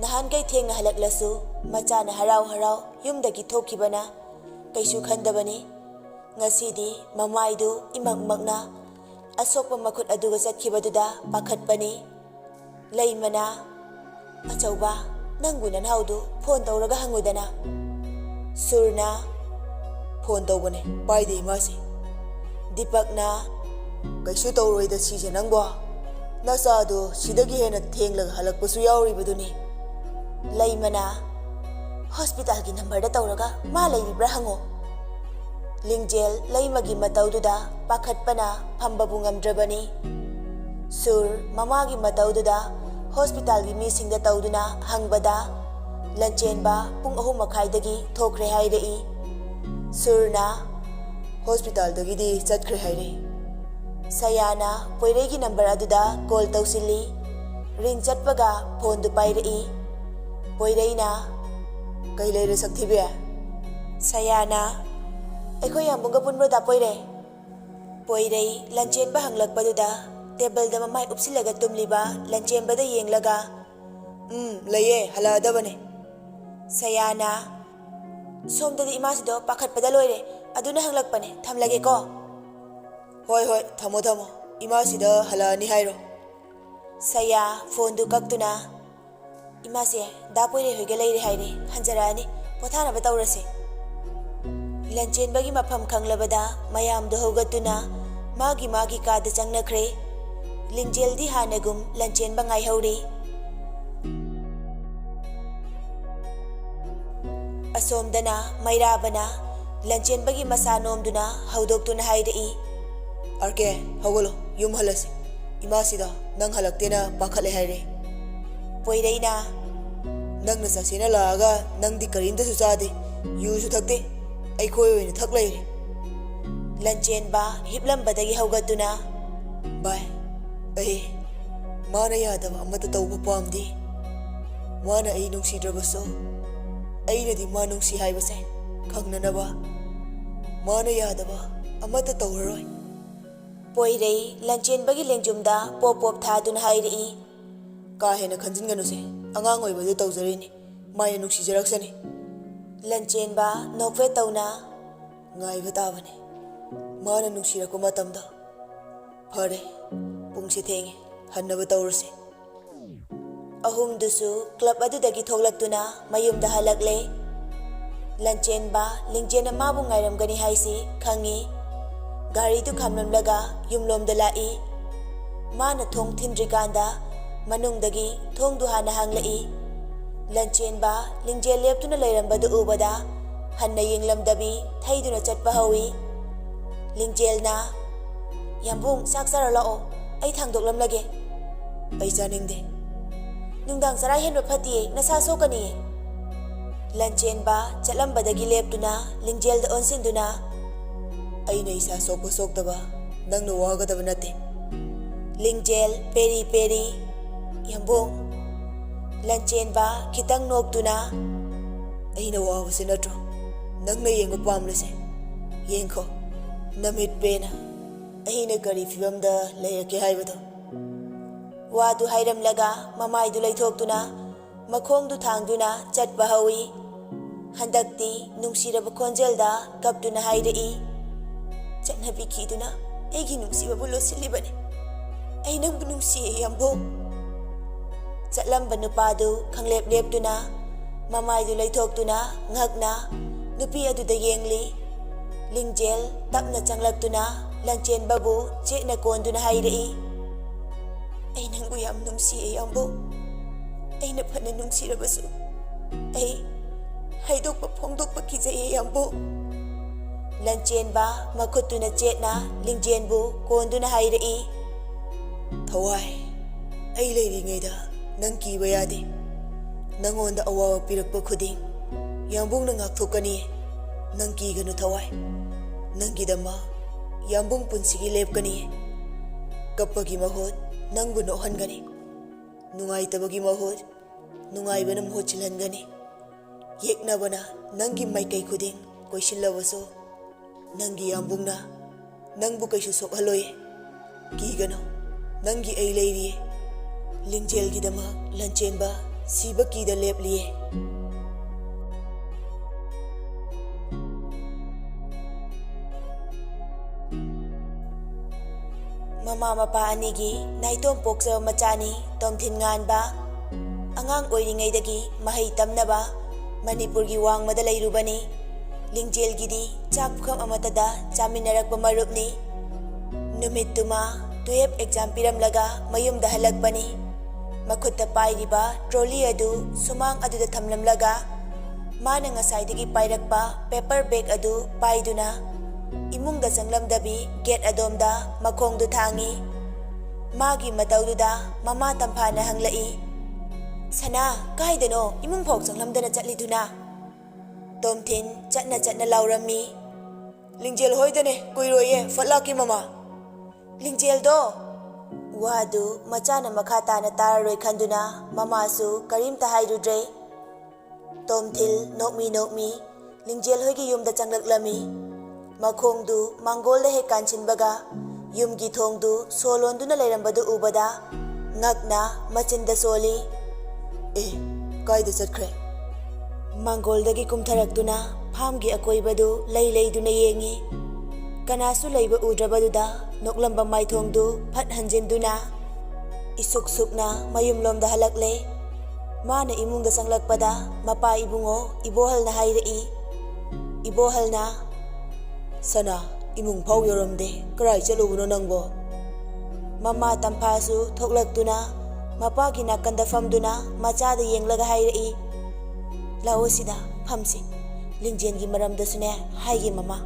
ꯅꯍꯥꯟꯈꯩ ꯊꯦꯡꯅ ꯍꯜꯂꯛꯂꯁꯨ ꯃꯆꯥꯅ ꯍꯔꯥꯎ ꯍꯔꯥꯎ ꯌꯨꯝꯗꯒꯤ ꯊꯣꯛꯈꯤꯕꯅ ꯀꯩꯁꯨ ꯈꯟꯗꯕꯅꯤ꯫ ꯉꯁꯤꯗꯤ ꯃꯃꯥꯏꯗꯨ ꯏꯃꯛꯃꯛꯅ ꯑꯁꯣꯛꯄ ꯃꯈꯨꯠ ꯑꯗꯨꯒ ꯆꯠꯈꯤꯕꯗꯨꯗ ꯄꯥꯈꯠꯄꯅꯤ꯫ ꯂꯩꯃꯅ "ꯑꯆꯧꯕ, ꯅꯪꯕꯨ ꯅꯅꯥꯎꯗꯨ ꯐꯣꯟ ꯇꯧꯔꯒ ꯍꯪꯉꯨꯗꯅ." ꯁꯨꯔꯅ "ꯐꯣꯟ ꯇꯧꯕꯅꯦ, ꯄꯥꯏꯗꯦ ꯏꯃꯥꯁꯤ." ꯗꯤꯄꯛꯅ "ꯀꯩꯁꯨ ꯇꯧꯔꯣꯏꯗ ꯁꯤꯁꯦ ꯅꯪꯕꯣ, ꯅꯆꯥꯗꯣ ꯁꯤꯗꯒꯤ ꯍꯦꯟꯅ ꯊꯦꯡꯂꯒ ꯍꯜꯂꯛꯄꯁꯨ ꯌꯥꯎꯔꯤꯕꯗꯨꯅꯤ." ꯂꯩꯃꯅ "ꯍꯣꯁꯄꯤꯇꯥꯜꯒꯤ ꯅꯝꯕꯔꯗ ꯇꯧꯔꯒ ꯃꯥ ꯂꯩꯔꯤꯕ꯭ꯔꯥ ꯍꯪꯉꯣ." ꯂꯤꯡꯖꯦꯜ ꯂꯩꯃꯒꯤ ꯃꯇꯧꯗꯨꯗ ꯄꯥꯈꯠꯄꯅ ꯐꯝꯕꯕꯨ ꯉꯝꯗ꯭ꯔꯕꯅꯤ꯫ ꯁꯨꯔ ꯃꯃꯥꯒꯤ ꯃꯇꯧꯗꯨꯗ ꯍꯣꯁꯄꯤꯇꯥꯜꯒꯤ ꯃꯤꯁꯤꯡꯗ ꯇꯧꯗꯨꯅ ꯍꯪꯕꯗ ꯂꯟꯆꯦꯟꯕ ꯄꯨꯡ 3:30ꯗꯒꯤ ꯊꯣꯛꯈ꯭ꯔꯦ ꯍꯥꯏꯔꯛꯏ꯫ ꯁꯨꯔꯅ "ꯍꯣꯁꯄꯤꯇꯥꯜꯗꯒꯤꯗꯤ ꯆꯠꯈ꯭ꯔꯦ ꯍꯥꯏꯔꯛꯏ." ꯁꯌꯥꯅ ꯄꯣꯏꯔꯩꯒꯤ ꯅꯝꯕꯔ ꯑꯗꯨꯗ ꯀꯣꯜ ꯇꯧꯁꯤꯜꯂꯤ꯫ ꯔꯤꯡ ꯆꯠꯄꯒ ꯐꯣꯟꯗꯨ ꯄꯥꯏꯔꯛꯏ꯫ ꯄꯣꯏꯔꯩꯅ "ꯀꯩ ꯂꯩꯔꯦ ꯁꯛꯊꯤꯕꯤ?" ꯁꯌꯥꯅ "ꯑꯩꯈꯣꯏ ꯌꯥꯝꯕꯨꯡꯒ ꯄꯨꯟꯕ꯭ꯔꯣ ꯄꯣꯏꯔꯦ?" ꯄꯣꯏꯔꯩ ꯂꯟꯆꯦꯟꯕ ꯍꯪꯂꯛꯄꯗꯨꯗ ꯇꯦꯕꯜꯗ ꯃꯃꯥꯏ ꯎꯞꯁꯤꯜꯂꯒ ꯇꯨꯝꯂꯤꯕ ꯂꯟꯆꯦꯟꯕꯗ ꯌꯦꯡꯂꯒ "ꯂꯩꯌꯦ, ꯍꯜꯂꯛꯑꯗꯕꯅꯦ." ꯁꯌꯥꯅ "ꯁꯣꯝꯗꯗꯤ ꯏꯃꯥꯁꯤꯗꯣ ꯄꯥꯈꯠꯄꯗ ꯂꯣꯏꯔꯦ, ꯑꯗꯨꯅ ꯍꯪꯂꯛꯄꯅꯦ, ꯊꯝꯂꯒꯦꯀꯣ." "ꯍꯣꯏ ꯍꯣꯏ, ꯊꯝꯃꯣ ꯊꯝꯃꯣ, ꯏꯃꯥꯁꯤꯗ ꯍꯜꯂꯛꯑꯅꯤ ꯍꯥꯏꯔꯣ." ꯁꯌꯥ ꯐꯣꯟꯗꯨ ꯀꯛꯇꯨꯅ "ꯏꯃꯥꯁꯦ ꯗꯥ ꯄꯣꯏꯔꯩ ꯍꯣꯏꯒ ꯂꯩꯔꯦ ꯍꯥꯏꯔꯦ, ꯍꯟꯖꯔꯛꯑꯅꯤ, ꯄꯣꯊꯥꯅꯕ ꯇꯧꯔꯁꯦ." ꯂꯟꯆꯦꯟꯕꯒꯤ ꯃꯐꯝ ꯈꯪꯂꯕꯗ ꯃꯌꯥꯝꯗꯨ ꯍꯧꯒꯠꯇꯨꯅ ꯃꯥꯒꯤ ꯃꯥꯒꯤ ꯀꯥꯗ ꯆꯪꯅꯈ꯭ꯔꯦ꯫ ꯂꯤꯡꯖꯦꯜꯗꯤ ꯍꯥꯟꯅꯒꯨꯝ ꯂꯟꯆꯦꯟꯕ ꯉꯥꯏꯍꯧꯔꯤ꯫ ꯑꯁꯣꯝꯗꯅ ꯃꯩꯔꯥꯕꯅ ꯂꯟꯆꯦꯟꯕꯒꯤ ꯃꯁꯥ ꯅꯣꯝꯗꯨꯅ ꯍꯧꯗꯣꯛꯇꯨꯅ ꯍꯥꯏꯔꯛꯏ꯫ "ꯑꯥꯔꯀꯦ, ꯍꯧꯒꯠꯂꯣ, ꯌꯨꯝ ꯍꯜꯂꯁꯤ. ꯏꯃꯥꯁꯤꯗ ꯅꯪ ꯍꯜꯂꯛꯇꯦꯅ ꯄꯥꯈꯠꯂꯦ ꯍꯥꯏꯔꯦ." ꯄꯣꯏꯔꯩꯅ "ꯅꯪꯅ ꯆꯠꯁꯦꯅ ꯂꯥꯛꯑꯒ ꯅꯪꯗꯤ ꯀꯔꯤꯝꯇꯁꯨ ꯆꯥꯗꯦ, ꯌꯨꯁꯨ ꯊꯛꯇꯦ, ꯑꯩꯈꯣꯏ ꯑꯣꯏꯅ ꯊꯛ ꯂꯩꯔꯦ." ꯂꯟꯆꯦꯟꯕ ꯍꯤꯞꯂꯝꯕꯗꯒꯤ ꯍꯧꯒꯠꯇꯨꯅ "ꯚꯥꯏ, ꯑꯩ ꯃꯥꯅ ꯌꯥꯗꯕ ꯑꯃꯠꯇ ꯇꯧꯕ ꯄꯥꯝꯗꯦ. ꯃꯥꯅ ꯑꯩ ꯅꯨꯡꯁꯤꯗ꯭ꯔꯕꯁꯨ ꯑꯩꯅꯗꯤ ꯃꯥ ꯅꯨꯡꯁꯤ ꯍꯥꯏꯕꯁꯦ ꯈꯪꯅꯅꯕ ꯃꯥꯅ ꯌꯥꯗꯕ ꯑꯃꯠꯇ ꯇꯧꯔꯔꯣꯏ." ꯄꯣꯏꯔꯩ ꯂꯟꯆꯦꯟꯕꯒꯤ ꯂꯦꯡꯖꯨꯝꯗ ꯄꯣꯞ ꯄꯣꯞ ꯊꯥꯗꯨꯅ ꯍꯥꯏꯔꯛꯏ꯫ "ꯀꯥ ꯍꯦꯟꯅ ꯈꯟꯖꯤꯟꯒꯅꯨꯁꯦ, ꯑꯉꯥꯡ ꯑꯣꯏꯕꯗꯨ ꯇꯧꯖꯔꯤꯅꯤ, ꯃꯥꯏꯅ ꯅꯨꯡꯁꯤꯖꯔꯛꯁꯅꯤ." ꯂꯟꯆꯦꯟꯕ ꯅꯣꯛꯐꯦꯠ ꯇꯧꯅ "ꯉꯥꯏꯕ ꯇꯥꯕꯅꯤ, ꯃꯥꯅ ꯅꯨꯡꯁꯤꯔꯛꯄ ꯃꯇꯝꯗꯣ. ꯐꯔꯦ, ꯄꯨꯡꯁꯤ ꯊꯦꯡꯉꯦ, ꯍꯟꯅꯕ ꯇꯧꯔꯁꯤ." ꯑꯍꯨꯝꯗꯨꯁꯨ ꯀ꯭ꯂꯕ ꯑꯗꯨꯗꯒꯤ ꯊꯣꯛꯂꯛꯇꯨꯅ ꯃꯌꯨꯝꯗ ꯍꯜꯂꯛꯂꯦ꯫ ꯂꯟꯆꯦꯟꯕ ꯂꯤꯡꯖꯦꯜꯅ ꯃꯥꯕꯨ ꯉꯥꯏꯔꯝꯒꯅꯤ ꯍꯥꯏꯁꯤ ꯈꯪꯉꯤ꯫ ꯒꯥꯔꯤꯗꯨ ꯈꯥꯝꯂꯝꯂꯒ ꯌꯨꯝꯂꯣꯝꯗ ꯂꯥꯛꯏ꯫ ꯃꯥꯅ ꯊꯣꯡ ꯊꯤꯟꯗ꯭ꯔꯤꯀꯥꯟꯗ ꯃꯅꯨꯡꯗꯒꯤ ꯊꯣꯡꯗꯨ ꯍꯥꯟꯅ ꯍꯥꯡꯂꯛꯏ꯫ ꯂꯟꯆꯦꯟꯕ ꯂꯤꯡꯖꯦꯜ ꯂꯦꯞꯇꯨꯅ ꯂꯩꯔꯝꯕꯗꯨ ꯎꯕꯗ ꯍꯟꯅ ꯌꯦꯡꯂꯝꯗꯕꯤ ꯊꯩꯗꯨꯅ ꯆꯠꯄ ꯍꯧꯏ꯫ ꯂꯤꯡꯖꯦꯜꯅ "ꯌꯥꯝꯕꯨꯡ, ꯆꯥꯛ ꯆꯥꯔ ꯂꯥꯛꯑꯣ, ꯑꯩ ꯊꯥꯡꯗꯣꯛꯂꯝꯂꯒꯦ." "ꯑꯩ ꯆꯥꯅꯤꯡꯗꯦ." ꯅꯨꯡꯗꯥꯡ ꯆꯔꯥ ꯍꯦꯟꯕ ꯐꯠꯇꯤꯌꯦ ꯅꯁꯥ ꯁꯣꯛꯀꯅꯤꯌꯦ ꯂꯟꯆꯦꯟꯕ ꯆꯠꯂꯝꯕꯗꯒꯤ ꯂꯦꯞꯇꯨꯅ ꯂꯤꯡꯖꯦꯜꯗ ꯑꯣꯟꯁꯤꯟꯗꯨꯅ ꯑꯩꯅ ꯏꯁꯥ ꯁꯣꯛꯄ ꯁꯣꯛꯇꯕ ꯅꯪꯅ ꯋꯥꯒꯗꯕ ꯅꯠꯇꯦ ꯂꯤꯡꯖꯦꯜ ꯄꯦꯔꯤ ꯄꯦꯔꯤ ꯌꯥꯝꯕꯨꯡ ꯂꯟꯆꯦꯟꯕ ꯈꯤꯇꯪ ꯅꯣꯛꯇꯨꯅ ꯑꯩꯅ ꯋꯥꯕꯁꯦ ꯅꯠꯇ꯭ꯔꯣ ꯅꯪꯅ ꯌꯦꯡꯕ ꯄꯥꯝꯂꯤꯁꯦ ꯌꯦꯡꯈꯣ ꯅꯃꯤꯠ ꯄꯦꯅ ꯑꯩꯅ ꯀꯔꯤ ꯐꯤꯕꯝꯗ ꯂꯩꯔꯛꯀꯦ ꯍꯥꯏꯕꯗꯣ ꯋꯥꯗꯨ ꯍꯥꯏꯔꯝꯂꯒ ꯃꯃꯥꯏꯗꯨ ꯂꯩꯊꯣꯛꯇꯨꯅ ꯃꯈꯣꯡꯗꯨ ꯊꯥꯡꯗꯨꯅ ꯆꯠꯄ ꯍꯧꯏ ꯍꯟꯗꯛꯇꯤ ꯅꯨꯡꯁꯤꯔꯕ ꯈꯣꯟꯖꯦꯜꯗ ꯀꯞꯇꯨꯅ ꯍꯥꯏꯔꯛꯏ ꯆꯠꯅꯕꯤꯈꯤꯗꯨꯅ ꯑꯩꯒꯤ ꯅꯨꯡꯁꯤꯕꯕꯨ ꯂꯣꯠꯁꯤꯜꯂꯤꯕꯅꯤ ꯑꯩ ꯅꯪꯕꯨ ꯅꯨꯡꯁꯤꯌꯦ ꯌꯥꯝꯕꯨꯡ ꯆꯠꯂꯝꯕ ꯅꯨꯄꯥꯗꯨ ꯈꯪꯂꯦꯞ ꯂꯦꯞꯇꯨꯅ ꯃꯃꯥꯏꯗꯨ ꯂꯩꯊꯣꯛꯇꯨꯅ ꯉꯛꯅ ꯅꯨꯄꯤ ꯑꯗꯨꯗ ꯌꯦꯡꯂꯤ ꯂꯤꯡꯖꯦꯜ ꯇꯞꯅ ꯆꯪꯂꯛꯇꯨꯅ ꯂꯟꯆꯦꯟꯕꯕꯨ ꯆꯦꯠꯅ ꯀꯣꯟꯗꯨꯅ ꯍꯥꯏꯔꯛꯏ ꯑꯩ ꯅꯪꯕꯨ ꯌꯥꯝ ꯅꯨꯡꯁꯤꯌꯦ ꯌꯥꯝꯕꯨꯡ ꯑꯩꯅ ꯐꯅ ꯅꯨꯡꯁꯤꯔꯕꯁꯨ ꯑꯩ ꯍꯥꯏꯗꯣꯛꯄ ꯐꯣꯡꯗꯣꯛꯄ ꯀꯤꯖꯩꯌꯦ ꯌꯥꯝꯕꯨꯡ ꯂꯟꯆꯦꯟꯕ ꯃꯈꯨꯠꯇꯨꯅ ꯆꯦꯠꯅ ꯂꯤꯡꯖꯦꯟꯕꯨ ꯀꯣꯟꯗꯨꯅ ꯍꯥꯏꯔꯛꯏ ꯊꯋꯥꯏ ꯑꯩ ꯂꯩꯔꯤꯉꯩꯗ ꯅꯪ ꯀꯤꯕ ꯌꯥꯗꯦ ꯅꯪꯉꯣꯟꯗ ꯑꯋꯥꯕ ꯄꯤꯔꯛꯄ ꯈꯨꯗꯤꯡ ꯌꯥꯝꯕꯨꯡꯅ ꯉꯥꯛꯊꯣꯛꯀꯅꯤ ꯅꯪ ꯀꯤꯒꯅꯨ ꯊꯋꯥꯏ ꯅꯪꯒꯤꯗꯃꯛ ꯌꯥꯝꯕꯨꯡ ꯄꯨꯟꯁꯤꯒꯤ ꯂꯦꯞꯀꯅꯤ ꯀꯞꯄꯒꯤ ꯃꯍꯨꯠ ꯅꯪꯕꯨ ꯅꯣꯛꯍꯟꯒꯅꯤ ꯅꯨꯡꯉꯥꯏꯇꯕꯒꯤ ꯃꯍꯨꯠ ꯅꯨꯡꯉꯥꯏꯕꯅ ꯃꯍꯨꯠ ꯁꯤꯜꯍꯟꯒꯅꯤ ꯌꯦꯛꯅꯕꯅ ꯅꯪꯒꯤ ꯃꯥꯏꯀꯩ ꯈꯨꯗꯤꯡ ꯀꯣꯏꯁꯤꯜꯂꯕꯁꯨ ꯅꯪꯒꯤ ꯌꯥꯝꯕꯨꯡꯅ ꯅꯪꯕꯨ ꯀꯩꯁꯨ ꯁꯣꯛꯍꯜꯂꯣꯏ ꯀꯤꯒꯅꯨ ꯅꯪꯒꯤ ꯑꯩ ꯂꯩꯔꯤꯌꯦ ꯂꯤꯡꯖꯦꯜꯒꯤꯗꯃꯛ ꯂꯟꯆꯦꯟꯕ ꯁꯤꯕ ꯀꯤꯗ ꯂꯦꯞꯂꯤꯌꯦ ꯃꯃꯥ ꯃꯄꯥ ꯑꯅꯤꯒꯤ ꯅꯥꯏꯇꯣꯝ ꯄꯣꯛꯆꯕ ꯃꯆꯥꯅꯤ ꯇꯣꯝꯊꯤꯟ ꯉꯥꯟꯕ ꯑꯉꯥꯡ ꯑꯣꯏꯔꯤꯉꯩꯗꯒꯤ ꯃꯍꯩ ꯇꯝꯅꯕ ꯃꯅꯤꯄꯨꯔꯒꯤ ꯋꯥꯡꯃꯗ ꯂꯩꯔꯨꯕꯅꯤ ꯂꯤꯡꯖꯦꯜꯒꯤꯗꯤ ꯆꯥꯛ ꯄꯨꯈꯝ ꯑꯃꯠꯇꯗ ꯆꯥꯃꯤꯟꯅꯔꯛꯄ ꯃꯔꯨꯞꯅꯤ ꯅꯨꯃꯤꯠꯇꯨꯃ 12 ꯑꯦꯛꯖꯥꯝ ꯄꯤꯔꯝꯂꯒ ꯃꯌꯨꯝꯗ ꯍꯜꯂꯛꯄꯅꯤ ꯃꯈꯨꯠꯇ ꯄꯥꯏꯔꯤꯕ ꯇ꯭ꯔꯣꯂꯤ ꯑꯗꯨ ꯁꯨꯃꯥꯡ ꯑꯗꯨꯗ ꯊꯝꯂꯝꯂꯒ ꯃꯥꯅ ꯉꯁꯥꯏꯗꯒꯤ ꯄꯥꯏꯔꯛꯄ ꯄꯦꯄꯔ ꯕꯦꯒ ꯑꯗꯨ ꯄꯥꯏꯗꯨꯅ ꯏꯃꯨꯡꯗ ꯆꯪꯂꯝꯗꯕꯤ ꯒꯦꯠ ꯑꯗꯣꯝꯗ ꯃꯈꯣꯡꯗꯨ ꯊꯥꯡꯏ ꯃꯥꯒꯤ ꯃꯇꯧꯗꯨꯗ ꯃꯃꯥ ꯇꯝꯐꯥꯅ ꯍꯪꯂꯛꯏ ꯁꯅꯥ ꯀꯥꯏꯗꯅꯣ ꯏꯃꯨꯡ ꯐꯥꯎ ꯆꯪꯂꯝꯗꯅ ꯆꯠꯂꯤꯗꯨꯅ ꯇꯣꯝꯊꯤꯟ ꯆꯠꯅ ꯆꯠꯅ ꯂꯥꯎꯔꯝꯃꯤ ꯂꯤꯡꯖꯦꯜ ꯍꯣꯏꯗꯅꯦ ꯀꯨꯏꯔꯣꯏꯌꯦ ꯐꯠ ꯂꯥꯛꯀꯦ ꯃꯃꯥ ꯂꯤꯡꯖꯦꯜꯗꯣ ꯋꯥꯗꯨ ꯃꯆꯥꯅ ꯃꯈꯥ ꯇꯥꯅ ꯇꯥꯔꯔꯣꯏ ꯈꯟꯗꯨꯅ ꯃꯃꯥꯁꯨ ꯀꯔꯤꯝꯇ ꯍꯥꯏꯔꯨꯗ꯭ꯔꯦ ꯇꯣꯝꯊꯤꯜ ꯅꯣꯛꯃꯤ ꯅꯣꯛꯃꯤ ꯂꯤꯡꯖꯦꯜ ꯍꯣꯏꯒꯤ ꯌꯨꯝꯗ ꯆꯪꯂꯛꯂꯝꯃꯤ ꯃꯈꯣꯡꯗꯨ ꯃꯥꯡꯒꯣꯜꯗ ꯍꯦꯛ ꯀꯥꯟꯁꯤꯟꯕꯒ ꯌꯨꯝꯒꯤ ꯊꯣꯡꯗꯨ ꯁꯣ ꯂꯣꯟꯗꯨꯅ ꯂꯩꯔꯝꯕꯗꯨ ꯎꯕꯗ ꯉꯛꯅ ꯃꯆꯤꯟꯗ ꯁꯣꯜꯂꯤ ꯑꯦ ꯀꯥꯏꯗ ꯆꯠꯈ꯭ꯔꯦ ꯃꯥꯡꯒꯣꯜꯗꯒꯤ ꯀꯨꯝꯊꯔꯛꯇꯨꯅ ꯐꯥꯝꯒꯤ ꯑꯀꯣꯏꯕꯗꯨ ꯂꯩ ꯂꯩꯗꯨꯅ ꯌꯦꯡꯉꯤ ꯀꯅꯥꯁꯨ ꯂꯩꯕ ꯎꯗ꯭ꯔꯕꯗꯨꯗ ꯅꯣꯛꯂꯝꯕ ꯃꯥꯏꯊꯣꯡꯗꯨ ꯐꯠ ꯍꯟꯖꯤꯟꯗꯨꯅ ꯏꯁꯨꯛ ꯁꯨꯛꯅ ꯃꯌꯨꯝꯂꯣꯝꯗ ꯍꯜꯂꯛꯂꯦ ꯃꯥꯅ ꯏꯃꯨꯡꯗ ꯆꯪꯂꯛꯄꯗ ꯃꯄꯥ ꯏꯕꯨꯡꯉꯣ ꯏꯕꯣꯍꯜꯅ ꯍꯥꯏꯔꯛꯏ ꯏꯕꯣꯍꯜꯅ ꯁꯅꯥ ꯏꯃꯨꯡ ꯐꯥꯎ ꯌꯧꯔꯝꯗꯦ ꯀꯔꯥꯏ ꯆꯠꯂꯨꯕꯅꯣ ꯅꯪꯕꯣ ꯃꯃꯥ ꯇꯝꯐꯥꯁꯨ ꯊꯣꯛꯂꯛꯇꯨꯅ ꯃꯄꯥꯒꯤ ꯅꯥꯀꯟꯗ ꯐꯝꯗꯨꯅ ꯃꯆꯥꯗ ꯌꯦꯡꯂꯒ ꯍꯥꯏꯔꯛꯏ ꯂꯥꯛꯑꯣ ꯁꯤꯗ ꯐꯝꯁꯤ ꯂꯤꯡꯖꯦꯜꯒꯤ ꯃꯔꯝꯗꯁꯨꯅꯦ ꯍꯥꯏꯒꯦ ꯃꯃꯥ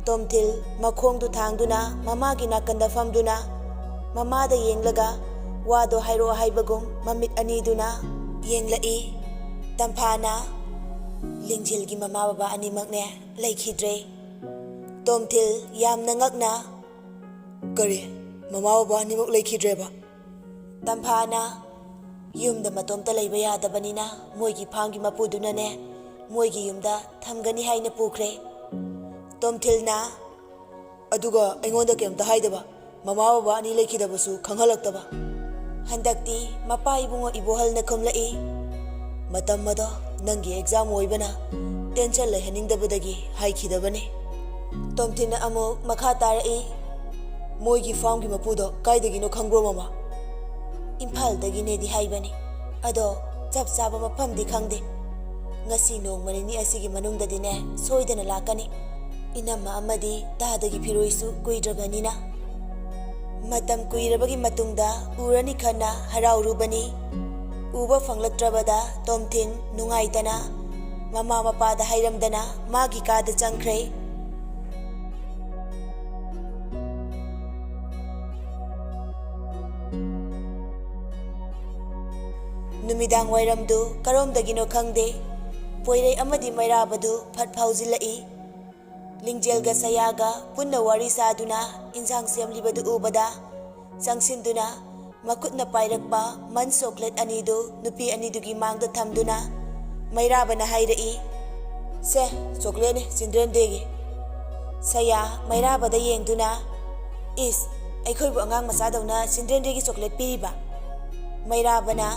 ꯇꯣꯝꯊꯤꯜ ꯃꯈꯣꯡꯗꯨ ꯊꯥꯡꯗꯨꯅ ꯃꯃꯥꯒꯤ ꯅꯥꯀꯟꯗ ꯐꯝꯗꯨꯅ ꯃꯃꯥꯗ ꯌꯦꯡꯂꯒ ꯋꯥꯗꯣ ꯍꯥꯏꯔꯛꯑꯣ ꯍꯥꯏꯕꯒꯨꯝ ꯃꯃꯤꯠ ꯑꯅꯤꯗꯨꯅ ꯌꯦꯡꯂꯛꯏ ꯇꯝꯐꯥꯅ ꯂꯤꯡꯖꯦꯜꯒꯤ ꯃꯃꯥ ꯕꯕꯥ ꯑꯅꯤꯃꯛꯅꯦ ꯂꯩꯈꯤꯗ꯭ꯔꯦ ꯇꯣꯝꯊꯤꯜ ꯌꯥꯝꯅ ꯉꯛꯅ ꯀꯔꯤ ꯃꯃꯥ ꯕꯕꯥ ꯑꯅꯤꯃꯛ ꯂꯩꯈꯤꯗ꯭ꯔꯦꯕ ꯇꯝꯐꯥꯅ ꯌꯨꯝꯗ ꯃꯇꯣꯝꯇ ꯂꯩꯕ ꯌꯥꯗꯕꯅꯤꯅ ꯃꯣꯏꯒꯤ ꯐꯥꯝꯒꯤ ꯃꯄꯨꯗꯨꯅꯅꯦ ꯃꯣꯏꯒꯤ ꯌꯨꯝꯗ ꯊꯝꯒꯅꯤ ꯍꯥꯏꯅ ꯄꯨꯈ꯭ꯔꯦ ꯇꯣꯝꯊꯤꯜꯅ ꯑꯗꯨꯒ ꯑꯩꯉꯣꯟꯗ ꯀꯩꯝꯇ ꯍꯥꯏꯗꯕ ꯃꯃꯥ ꯕꯕꯥ ꯑꯅꯤ ꯂꯩꯈꯤꯗꯕꯁꯨ ꯈꯪꯍꯜꯂꯛꯇꯕ ꯍꯟꯗꯛꯇꯤ ꯃꯄꯥ ꯏꯕꯨꯡꯉꯣ ꯏꯕꯣꯍꯜꯅ ꯈꯨꯝꯂꯛꯏ ꯃꯇꯝ ꯑꯗꯣ ꯅꯪꯒꯤ ꯑꯦꯛꯖꯥꯝ ꯑꯣꯏꯕꯅ ꯇꯦꯟꯁꯟ ꯂꯩꯍꯟꯅꯤꯡꯗꯕꯗꯒꯤ ꯍꯥꯏꯈꯤꯗꯕꯅꯤ ꯇꯣꯝꯊꯤꯜꯅ ꯑꯃꯨꯛ ꯃꯈꯥ ꯇꯥꯔꯛꯏ ꯃꯣꯏꯒꯤ ꯐꯥꯝꯒꯤ ꯃꯄꯨꯗꯣ ꯀꯥꯏꯗꯒꯤꯅꯣ ꯈꯪꯕ꯭ꯔꯣ ꯃꯃꯥ ꯏꯝꯐꯥꯜꯗꯒꯤꯅꯦꯗꯤ ꯍꯥꯏꯕꯅꯤ ꯑꯗꯣ ꯆꯞ ꯆꯥꯕ ꯃꯐꯝꯗꯤ ꯈꯪꯗꯦ ꯉꯁꯤ ꯅꯣꯡꯃ ꯅꯤꯅꯤ ꯑꯁꯤꯒꯤ ꯃꯅꯨꯡꯗꯗꯤꯅꯦ ꯁꯣꯏꯗꯅ ꯂꯥꯛꯀꯅꯤ ꯏꯅꯝꯃ ꯑꯃꯗꯤ ꯇꯥꯗꯒꯤ ꯐꯤꯔꯣꯏꯁꯨ ꯀꯨꯏꯗ꯭ꯔꯕꯅꯤꯅ ꯃꯇꯝ ꯀꯨꯏꯔꯕꯒꯤ ꯃꯇꯨꯡꯗ ꯎꯔꯅꯤ ꯈꯟꯅ ꯍꯔꯥꯎꯔꯨꯕꯅꯤ ꯎꯕ ꯐꯪꯂꯛꯇ꯭ꯔꯕꯗ ꯇꯣꯝꯊꯤꯟ ꯅꯨꯡꯉꯥꯏꯇꯅ ꯃꯃꯥ ꯃꯄꯥꯗ ꯍꯥꯏꯔꯝꯗꯅ ꯃꯥꯒꯤ ꯀꯥꯗ ꯆꯪꯈ꯭ꯔꯦ ꯅꯨꯃꯤꯗꯥꯡ ꯋꯥꯏꯔꯝꯗꯨ ꯀꯔꯣꯝꯗꯒꯤꯅꯣ ꯈꯪꯗꯦ ꯄꯣꯏꯔꯩ ꯑꯃꯗꯤ ꯃꯩꯔꯥꯕꯗꯨ ꯐꯠ ꯐꯥꯎꯖꯤꯜꯂꯛꯏ꯫ ꯂꯤꯡꯖꯦꯜꯒ ꯁꯌꯥꯒ ꯄꯨꯟꯅ ꯋꯥꯔꯤ ꯁꯥꯗꯨꯅ ꯏꯟꯁꯥꯡ ꯁꯦꯝꯂꯤꯕꯗꯨ ꯎꯕꯗ ꯆꯪꯁꯤꯟꯗꯨꯅ ꯃꯈꯨꯠꯅ ꯄꯥꯏꯔꯛꯄ ꯃꯟ ꯆꯣꯀ꯭ꯂꯦꯠ ꯑꯅꯤꯗꯨ ꯅꯨꯄꯤ ꯑꯅꯤꯗꯨꯒꯤ ꯃꯥꯡꯗ ꯊꯝꯗꯨꯅ ꯃꯩꯔꯥꯕꯅ ꯍꯥꯏꯔꯛꯏ, "ꯁꯦ ꯆꯣꯀ꯭ꯂꯦꯠꯅꯤ ꯆꯤꯜꯗ꯭ꯔꯦꯟ ꯗꯦꯒꯤ"꯫ ꯁꯌꯥ ꯃꯩꯔꯥꯕꯗ ꯌꯦꯡꯗꯨꯅ, "ꯏꯁ, ꯑꯩꯈꯣꯏꯕꯨ ꯑꯉꯥꯡ ꯃꯆꯥꯗꯧꯅ ꯆꯤꯜꯗ꯭ꯔꯦꯟ ꯗꯦꯒꯤ ꯆꯣꯀ꯭ꯂꯦꯠ ꯄꯤꯔꯤꯕ"꯫ ꯃꯩꯔꯥꯕꯅ,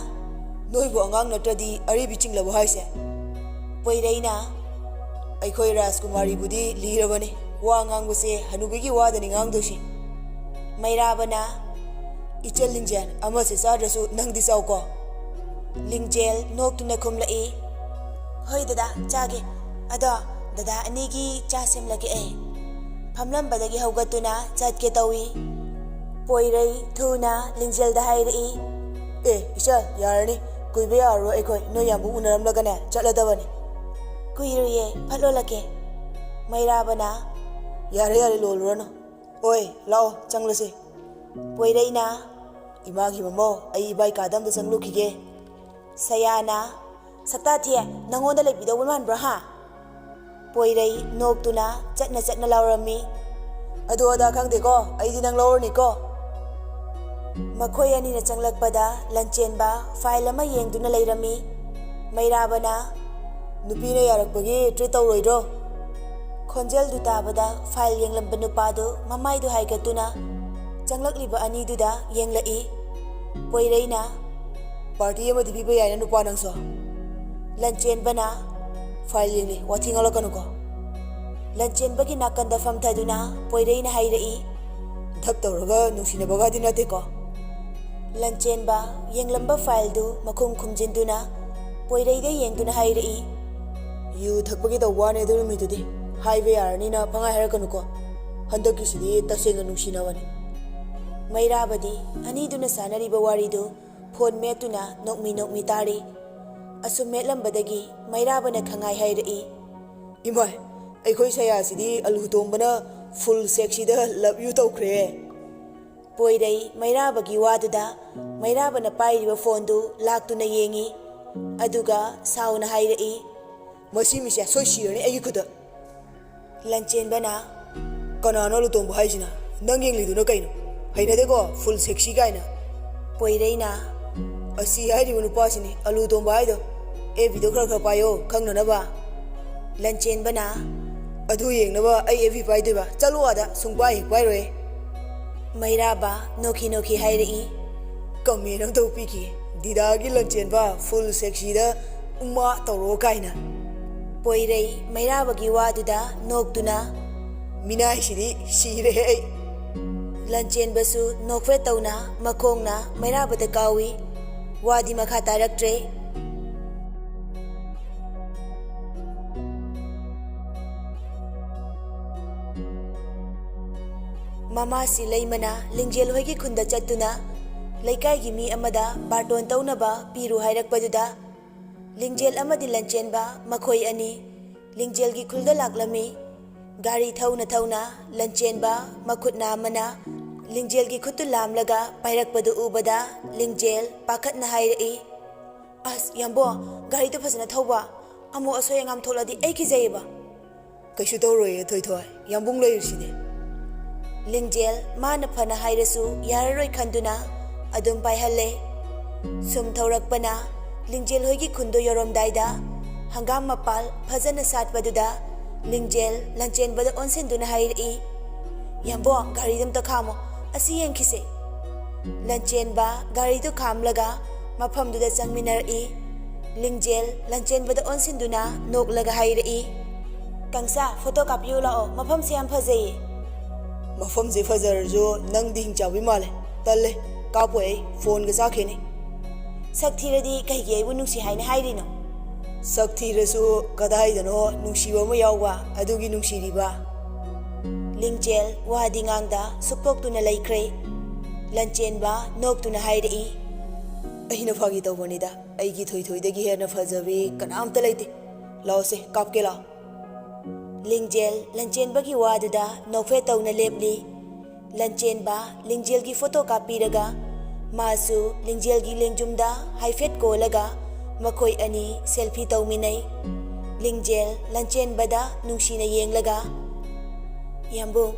"ꯅꯣꯏꯕꯨ ꯑꯉꯥꯡ ꯅꯠꯇ꯭ꯔꯗꯤ ꯑꯔꯤꯕꯤ ꯆꯤꯡꯂꯕꯣ ꯍꯥꯏꯁꯦ?" ꯄꯣꯏꯔꯩꯅ, "ꯑꯩꯈꯣꯏ ꯔꯥꯖꯀꯨꯃꯥꯔꯤꯕꯨꯗꯤ ꯂꯤꯔꯕꯅꯤ, ꯋꯥ ꯉꯥꯡꯕꯁꯦ ꯍꯅꯨꯕꯤꯒꯤ ꯋꯥꯗꯅꯤ ꯉꯥꯡꯗꯣꯏꯁꯤ"꯫ ꯃꯩꯔꯥꯕꯅ, "ꯏꯆꯜ ꯂꯤꯡꯖꯦꯜ, ꯑꯃꯁꯦ ꯆꯥꯗ꯭ꯔꯁꯨ ꯅꯪꯗꯤ ꯆꯥꯎꯀꯣ"꯫ ꯂꯤꯡꯖꯦꯜ ꯅꯣꯛꯇꯨꯅ ꯈꯨꯝꯂꯛꯏ, "ꯍꯣꯏ ꯗꯗꯥ ꯆꯥꯒꯦ, ꯑꯗꯣ ꯗꯗꯥ ꯑꯅꯤꯒꯤ ꯆꯥ ꯁꯦꯝꯂꯒꯦ ꯑꯩ"꯫ ꯐꯝꯂꯝꯕꯗꯒꯤ ꯍꯧꯒꯠꯇꯨꯅ ꯆꯠꯀꯦ ꯇꯧꯏ꯫ ꯄꯣꯏꯔꯩ ꯊꯨꯅ ꯂꯤꯡꯖꯦꯜꯗ ꯍꯥꯏꯔꯛꯏ, "ꯏꯆꯜ ꯌꯥꯔꯅꯤ, ꯀꯨꯏꯕ ꯌꯥꯔꯔꯣꯏ, ꯑꯩꯈꯣꯏ ꯅꯣꯏ ꯌꯥꯝꯕꯨ ꯎꯅꯔꯝꯂꯒꯅꯦ ꯆꯠꯂꯗꯕꯅꯤ"꯫ "ꯀꯨꯏꯔꯨꯌꯦ, ꯐꯠ ꯂꯣꯜꯂꯛꯀꯦ"꯫ ꯃꯩꯔꯥꯕꯅ, "ꯌꯥꯔꯦ ꯌꯥꯔꯦ ꯂꯣꯜꯂꯨꯔꯅꯨ, ꯑꯣꯏ ꯂꯥꯛꯑꯣ ꯆꯪꯂꯁꯤ"꯫ ꯄꯣꯏꯔꯩꯅ, "ꯏꯃꯥꯒꯤ ꯃꯃꯧ, ꯑꯩ ꯏꯕꯥꯏ ꯀꯥꯗ ꯑꯝꯇ ꯆꯪꯂꯨꯈꯤꯒꯦ"꯫ ꯁꯌꯥꯅ, "ꯁꯛꯇꯥ ꯊꯤꯌꯦ, ꯅꯪꯉꯣꯟꯗ ꯂꯩꯕꯤꯗꯧꯕ ꯃꯥꯟꯕ꯭ꯔꯣ ꯍꯥ"꯫ ꯄꯣꯏꯔꯩ ꯅꯣꯛꯇꯨꯅ ꯆꯠꯅ ꯆꯠꯅ ꯂꯥꯎꯔꯝꯃꯤ, "ꯑꯗꯨ ꯑꯗꯥ ꯈꯪꯗꯦꯀꯣ, ꯑꯩꯗꯤ ꯅꯪ ꯂꯧꯔꯅꯤꯀꯣ"꯫ ꯃꯈꯣꯏ ꯑꯅꯤꯅ ꯆꯪꯂꯛꯄꯗ ꯂꯟꯆꯦꯟꯕ ꯐꯥꯏꯜ ꯑꯃ ꯌꯦꯡꯗꯨꯅ ꯂꯩꯔꯝꯃꯤ꯫ ꯃꯩꯔꯥꯕꯅ, "ꯅꯨꯄꯤꯅ ꯌꯥꯔꯛꯄꯒꯤ ꯇ꯭ꯔꯤꯠ ꯇꯧꯔꯣꯏꯗ꯭ꯔꯣ"꯫ ꯈꯣꯟꯖꯦꯜꯗꯨ ꯇꯥꯕꯗ ꯐꯥꯏꯜ ꯌꯦꯡꯂꯝꯕ ꯅꯨꯄꯥꯗꯨ ꯃꯃꯥꯏꯗꯨ ꯍꯥꯏꯒꯠꯇꯨꯅ ꯆꯪꯂꯛꯂꯤꯕ ꯑꯅꯤꯗꯨꯗ ꯌꯦꯡꯂꯛꯏ꯫ ꯄꯣꯏꯔꯩꯅ, "ꯄꯥꯔꯇꯤ ꯑꯃꯗꯤ ꯄꯤꯕ ꯌꯥꯏꯅ ꯅꯨꯄꯥ ꯅꯪꯁꯨ"꯫ ꯂꯟꯆꯦꯟꯕꯅ, "ꯐꯥꯏꯜ ꯌꯦꯡꯂꯤ, ꯋꯥꯊꯤ ꯉꯥꯡꯂꯛꯀꯅꯨꯀꯣ"꯫ ꯂꯟꯆꯦꯟꯕꯒꯤ ꯅꯥꯀꯟꯗ ꯐꯝꯊꯗꯨꯅ ꯄꯣꯏꯔꯩꯅ ꯍꯥꯏꯔꯛꯏ, "ꯙꯞ ꯇꯧꯔꯒ ꯅꯨꯡꯁꯤꯅꯕꯒꯗꯤ ꯅꯠꯇꯦꯀꯣ"꯫ ꯂꯟꯆꯦꯟꯕ ꯌꯦꯡꯂꯝꯕ ꯐꯥꯏꯜꯗꯨ ꯃꯈꯨꯝ ꯈꯨꯝꯖꯤꯟꯗꯨꯅ ꯄꯣꯏꯔꯩꯗ ꯌꯦꯡꯗꯨꯅ ꯍꯥꯏꯔꯛꯏ, "ꯌꯨ ꯊꯛꯄꯒꯤ ꯇꯧꯕ ꯋꯥꯅꯤ ꯑꯗꯨ ꯅꯨꯃꯤꯠꯇꯨꯗꯤ, ꯍꯥꯏꯕ ꯌꯥꯔꯅꯤꯅ ꯄꯪꯍꯥꯏ ꯍꯥꯏꯔꯛꯀꯅꯨꯀꯣ, ꯍꯟꯗꯛꯀꯤꯁꯤꯗꯤ ꯇꯁꯦꯡꯅ ꯅꯨꯡꯁꯤꯅꯕꯅꯤ"꯫ ꯃꯩꯔꯥꯕꯗꯤ ꯑꯅꯤꯗꯨꯅ ꯁꯥꯟꯅꯔꯤꯕ ꯋꯥꯔꯤꯗꯨ ꯐꯣꯟ ꯃꯦꯠꯇꯨꯅ ꯅꯣꯛꯃꯤ ꯅꯣꯛꯃꯤ ꯇꯥꯔꯤ꯫ ꯑꯁꯨꯝ ꯃꯦꯠꯂꯝꯕꯗꯒꯤ ꯃꯩꯔꯥꯕꯅ ꯈꯪꯉꯥꯏ ꯍꯥꯏꯔꯛꯏ, "ꯏꯃꯥꯏ, ꯑꯩꯈꯣꯏ ꯁꯌꯥꯁꯤꯗꯤ ꯑꯂꯨ ꯇꯣꯝꯕꯅ ꯐꯨꯜ ꯁꯦꯛꯁꯤꯗ ꯂꯚ ꯌꯨ ꯇꯧꯈ꯭ꯔꯦ"꯫ ꯄꯣꯏꯔꯩ ꯃꯩꯔꯥꯕꯒꯤ ꯋꯥꯗꯨꯗ ꯃꯩꯔꯥꯕꯅ ꯄꯥꯏꯔꯤꯕ ꯐꯣꯟꯗꯨ ꯂꯥꯛꯇꯨꯅ ꯌꯦꯡꯉꯤ, ꯑꯗꯨꯒ ꯁꯥꯎꯅ ꯍꯥꯏꯔꯛꯏ, "ꯃꯁꯤ ꯃꯤꯁꯦ ꯁꯣꯏ ꯁꯤꯔꯅꯤ ꯑꯩꯒꯤ ꯈꯨꯠꯇ"꯫ ꯂꯟꯆꯦꯟꯕꯅ, "ꯀꯅꯥꯅꯣ ꯑꯂꯨ ꯇꯣꯝꯕ ꯍꯥꯏꯁꯤꯅ? ꯅꯪ ꯌꯦꯡꯂꯤꯗꯨꯅ ꯀꯩꯅꯣ? ꯍꯩꯅꯗꯦꯀꯣ ꯐꯨꯜ ꯁꯦꯛꯁꯤ ꯀꯥꯏꯅ"꯫ ꯄꯣꯏꯔꯩꯅ, "ꯑꯁꯤ ꯍꯥꯏꯔꯤꯕ ꯅꯨꯄꯥꯁꯤꯅꯤ ꯑꯂꯨ ꯇꯣꯝꯕ ꯍꯥꯏꯗꯣ, ꯑꯦꯐꯕꯤꯗꯣ ꯈꯔ ꯈꯔ ꯄꯥꯏꯌꯣ ꯈꯪꯅꯅꯕ"꯫ ꯂꯟꯆꯦꯟꯕꯅ, "ꯑꯗꯨ ꯌꯦꯡꯅꯕ ꯑꯩ ꯑꯦꯐꯕꯤ ꯄꯥꯏꯗꯣꯏꯕ, ꯆꯠꯂꯣ ꯑꯥꯗ, ꯁꯨꯡꯄꯥꯏ ꯍꯦꯛ ꯄꯥꯏꯔꯣꯏ"꯫ ꯃꯩꯔꯥꯕ ꯅꯣꯛꯈꯤ ꯅꯣꯛꯈꯤ ꯍꯥꯏꯔꯛꯏ, "ꯀꯃꯦꯟ ꯑꯝꯇꯕꯨ ꯄꯤꯈꯤꯒꯦ, ꯗꯤꯗꯥꯒꯤ ꯂꯟꯆꯦꯟꯕ ꯐꯨꯜ ꯁꯦꯛꯁꯤꯗ ꯎꯃꯥ ꯇꯧꯔꯣ ꯀꯥꯏꯅ"꯫ ꯄꯣꯏꯔꯩ ꯃꯩꯔꯥꯕꯒꯤ ꯋꯥꯗꯨꯗ ꯅꯣꯛꯇꯨꯅ, "ꯃꯤꯅꯥꯏꯁꯤꯗꯤ ꯁꯤꯔꯦꯍꯦ ꯑꯩ"꯫ ꯂꯟꯆꯦꯟꯕꯁꯨ ꯅꯣꯛꯐꯦꯠ ꯇꯧꯅ ꯃꯈꯣꯡꯅ ꯃꯩꯔꯥꯕꯗ ꯀꯥꯎꯏ꯫ ꯋꯥꯗꯤ ꯃꯈꯥ ꯇꯥꯔꯛꯇ꯭ꯔꯦ꯫ ꯃꯃꯥꯁꯤ ꯂꯩꯃꯅ ꯂꯤꯡꯖꯦꯜ ꯍꯣꯏꯒꯤ ꯈꯨꯟꯗ ꯆꯠꯇꯨꯅ ꯂꯩꯀꯥꯏꯒꯤ ꯃꯤ ꯑꯃꯗ ꯕꯥꯔꯇꯣꯟ ꯇꯧꯅꯕ ꯄꯤꯔꯨ ꯍꯥꯏꯔꯛꯄꯗꯨꯗ ꯂꯤꯡꯖꯦꯜ ꯑꯃꯗꯤ ꯂꯟꯆꯦꯟꯕ ꯃꯈꯣꯏ ꯑꯅꯤ ꯂꯤꯡꯖꯦꯜꯒꯤ ꯈꯨꯜꯗ ꯂꯥꯛꯂꯝꯃꯤ꯫ ꯒꯥꯔꯤ ꯊꯧꯅ ꯊꯧꯅ ꯂꯟꯆꯦꯟꯕ ꯃꯈꯨꯠ ꯅꯥꯝꯃꯅ ꯂꯤꯡꯖꯦꯜꯒꯤ ꯈꯨꯠꯇꯨ ꯂꯥꯝꯂꯒ ꯄꯥꯏꯔꯛꯄꯗꯨ ꯎꯕꯗ ꯂꯤꯡꯖꯦꯜ ꯄꯥꯈꯠꯅ ꯍꯥꯏꯔꯛꯏ, "ꯑꯁ ꯌꯥꯝꯕꯣ, ꯒꯥꯔꯤꯗꯨ ꯐꯖꯅ ꯊꯧꯕ, ꯑꯃꯨꯛ ꯑꯁꯣꯏ ꯑꯉꯥꯝ ꯊꯣꯛꯂꯗꯤ ꯑꯩ ꯀꯤꯖꯩꯌꯦꯕ"꯫ "ꯀꯩꯁꯨ ꯇꯧꯔꯣꯏꯌꯦ ꯊꯣꯏꯊꯣꯏ, ꯌꯥꯝꯕꯨꯡ ꯂꯩꯔꯤꯁꯤꯗꯤ"꯫ ꯂꯤꯡꯖꯦꯜ ꯃꯥꯅ ꯐꯅ ꯍꯥꯏꯔꯁꯨ ꯌꯥꯔꯔꯣꯏ ꯈꯟꯗꯨꯅ ꯑꯗꯨꯝ ꯄꯥꯏꯍꯜꯂꯦ꯫ ꯁꯨꯝ ꯊꯧꯔꯛꯄꯅ ꯂꯤꯡꯖꯦꯜ ꯍꯣꯏꯒꯤ ꯈꯨꯟꯗꯣ ꯌꯧꯔꯝꯗꯥꯏꯗ ꯍꯪꯒꯥꯝ ꯃꯄꯥꯜ ꯐꯖꯅ ꯁꯥꯠꯄꯗꯨꯗ ꯂꯤꯡꯖꯦꯜ ꯂꯟꯆꯦꯟꯕꯗ ꯑꯣꯟꯁꯤꯟꯗꯨꯅ ꯍꯥꯏꯔꯛꯏ, "ꯌꯥꯝꯕꯣ, ꯒꯥꯔꯤꯗꯨ ꯑꯝꯇ ꯈꯥꯝꯃꯣ, ꯑꯁꯤ ꯌꯦꯡꯈꯤꯁꯦ"꯫ ꯂꯟꯆꯦꯟꯕ ꯒꯥꯔꯤꯗꯨ ꯈꯥꯝꯂꯒ ꯃꯐꯝꯗꯨꯗ ꯆꯪꯃꯤꯟꯅꯔꯛꯏ꯫ ꯂꯤꯡꯖꯦꯜ ꯂꯟꯆꯦꯟꯕꯗ ꯑꯣꯟꯁꯤꯟꯗꯨꯅ ꯅꯣꯛꯂꯒ ꯍꯥꯏꯔꯛꯏ, "ꯀꯪꯁꯥ, ꯐꯣꯇꯣ ꯀꯥꯞꯄꯤꯌꯨ ꯂꯥꯛꯑꯣ, ꯃꯐꯝꯁꯦ ꯌꯥꯝ ꯐꯖꯩꯌꯦ"꯫ "ꯃꯐꯝꯁꯦ ꯐꯖꯔꯁꯨ ꯅꯪꯗꯤ ꯍꯤꯡꯆꯥꯕꯤ ꯃꯥꯜꯂꯦ, ꯇꯜꯂꯦ, ꯀꯥꯞꯄꯣꯏ ꯑꯩ, ꯐꯣꯟꯒ ꯆꯥꯛꯈꯤꯅꯤ"꯫ "ꯁꯛ ꯊꯤꯔꯗꯤ ꯀꯩꯒꯤ ꯑꯩꯕꯨ ꯅꯨꯡꯁꯤ ꯍꯥꯏꯅ ꯍꯥꯏꯔꯤꯅꯣ"꯫ "ꯁꯛ ꯊꯤꯔꯁꯨ ꯀꯗꯥꯏꯗꯅꯣ ꯅꯨꯡꯁꯤꯕ ꯑꯃ ꯌꯥꯎꯕ, ꯑꯗꯨꯒꯤ ꯅꯨꯡꯁꯤꯔꯤꯕ"꯫ ꯂꯤꯡꯖꯦꯜ ꯋꯥꯗꯤ ꯉꯥꯡꯗ ꯁꯨꯛꯇꯣꯛꯇꯨꯅ ꯂꯩꯈ꯭ꯔꯦ꯫ ꯂꯟꯆꯦꯟꯕ ꯅꯣꯛꯇꯨꯅ ꯍꯥꯏꯔꯛꯏ, "ꯑꯩꯅ ꯐꯥꯒꯤ ꯇꯧꯕꯅꯤꯗ, ꯑꯩꯒꯤ ꯊꯣꯏꯊꯣꯏꯗꯒꯤ ꯍꯦꯟꯅ ꯐꯖꯕꯤ ꯀꯅꯥꯝꯇ ꯂꯩꯇꯦ, ꯂꯥꯛꯑꯣꯁꯦ ꯀꯥꯞꯀꯦ ꯂꯥꯛꯑꯣ"꯫ ꯂꯤꯡꯖꯦꯜ ꯂꯟꯆꯦꯟꯕꯒꯤ ꯋꯥꯗꯨꯗ ꯅꯣꯛꯐꯦꯠ ꯇꯧꯅ ꯂꯦꯞꯂꯤ꯫ ꯂꯟꯆꯦꯟꯕ ꯂꯤꯡꯖꯦꯜꯒꯤ photo ꯀꯥꯞꯄꯤꯔꯒ Masu Lingjel-gi lengjumda haifet kolaga makhoi ani selfie tauminai. Lingjel lanchen-bada nungsina yenglaga, "Yambung,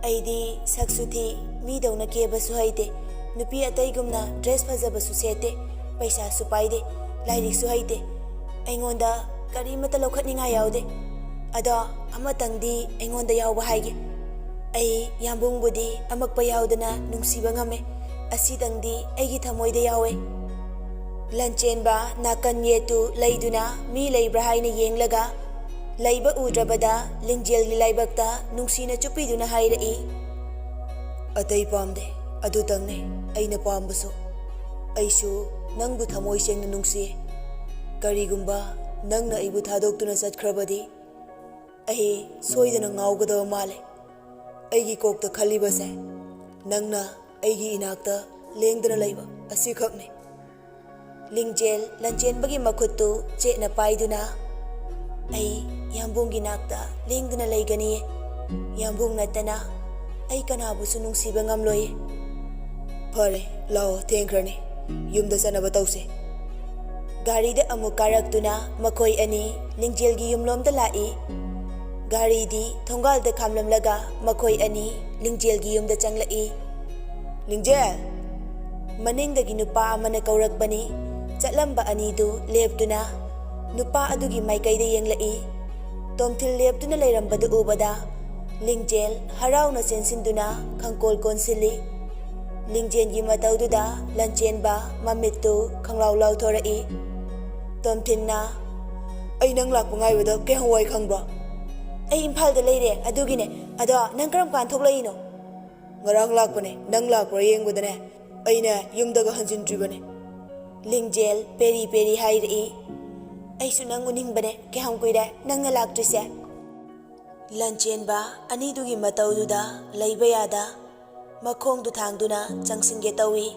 aidi saksu thi mi dauna kebasu haite, nupi ataigumna dress fajabasu sete, paisa su paide, lairik su haite. Aingonda karimata laukhatninga yaude. Ado amatangdi aingonda yauba haige. Ai Yambung budi amakpa yaudana nungsiba ngame. Asidangdi aigi thamoida yawe." Lanchenba nakan yetu laiduna mi laibra haina yenglaga, laiba udrabada Lingjel-gi laibakta nungsina chupiduna hairai, "Atai pamde, adutangne, aina pambasu. Aisu nangbu thamoi sengna nungsi. Karigumba nangna aibu thadoktuna chatkrabadi, ai soidana ngaugadaba male. Aigi kokta khalibase, nangna aigi inakta lengdana laiba asi khakne." Lingjel lanchenbagi makhuttu chena paiduna, "Ai Yambunggi nakta lengduna laigani. Yambung natana ai kanabusu nungsiba ngamloi." "Phare, lao thengkhrani. Yumda chanaba tause." Garida amuk karaktuna makhoi ani Lingjel-gi yumlomda lai. Garidi thongalda khamlamlaga makhoi ani Lingjel-gi yumda changlai. "Lingjel!" Maningdagi nupa amana kaurakbani. Chatlamba anidu leptuna nupa adugi maikaida yenglai. Tomthil leptuna leirambadu ubada Lingjel harauna chensinduna khangkol konsili. Lingjel-gi mataududa lanchenba mamittu khanglau lauthorai. Tomthilna, "Ai nang lakpa ngaibada ke hawai khangbra?" "Ai Imphal da leire adugine. Ado nang karam kan thoklaino?" "Ngarang lakpane, nang lakpra yengbadane aina yumdaga hanjintribane." Lingjel peri peri hairai. "Aisu nang uningbane ke ham kuire nangna laktrise." Lanchenba anidugi mataududa laiba yada makhongdu thangduna changsinge tawi.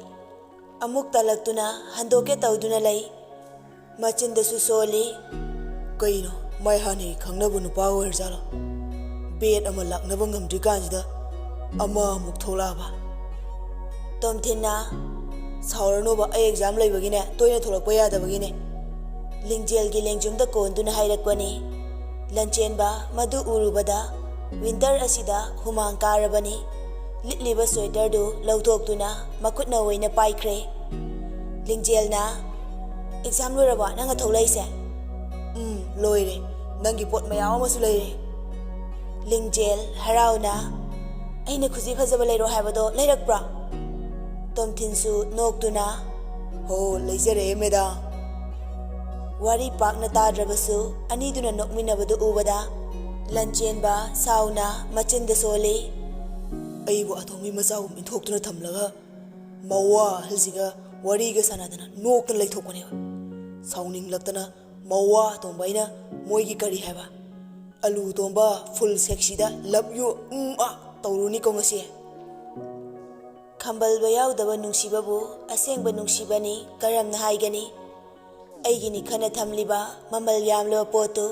Amuk talaktuna handoke tauduna lai. Machindasu soli. "Kaino mai hani khangnabu nupa oirjala. Bet ama laknaba ngamdri kansida ama amuk tholaba." Tomthilna, "Sauranoba ai exam laibagine toina tholakpa yadabagine." Lingjel-gi lengjumda konduna hairakpani. Lanchenba madu urubada winter asida humang karabani. Litliba sweater du lautoktuna makutna oina paikhre. Lingjel-na, "Exam loiraba nanga tholaise?" "Loire. Nangi pot mayam amasu leire." Lingjel harauna, "Aina khuji phajaba leiro haibado leirakpra?" Tomthinsu noktuna, "Ho, leijare madam." Wari pakna tadrabasu aniduna nokminabadu ubada Lanchenba sauna machinda soli. "Aibu athomi machagum inthoktuna thamlaga mawa halsiga wariga sanadana noktana leithokpaneba. Sauninglaktana mawa tombaina moigi kari haiba. Alu tomba full sexida love you tauruni ko ngasi." Khambalba yaudaba nungsibabu asengba nungsibani karamna haigani? Aigini khana thamliba mamal yamlaba potu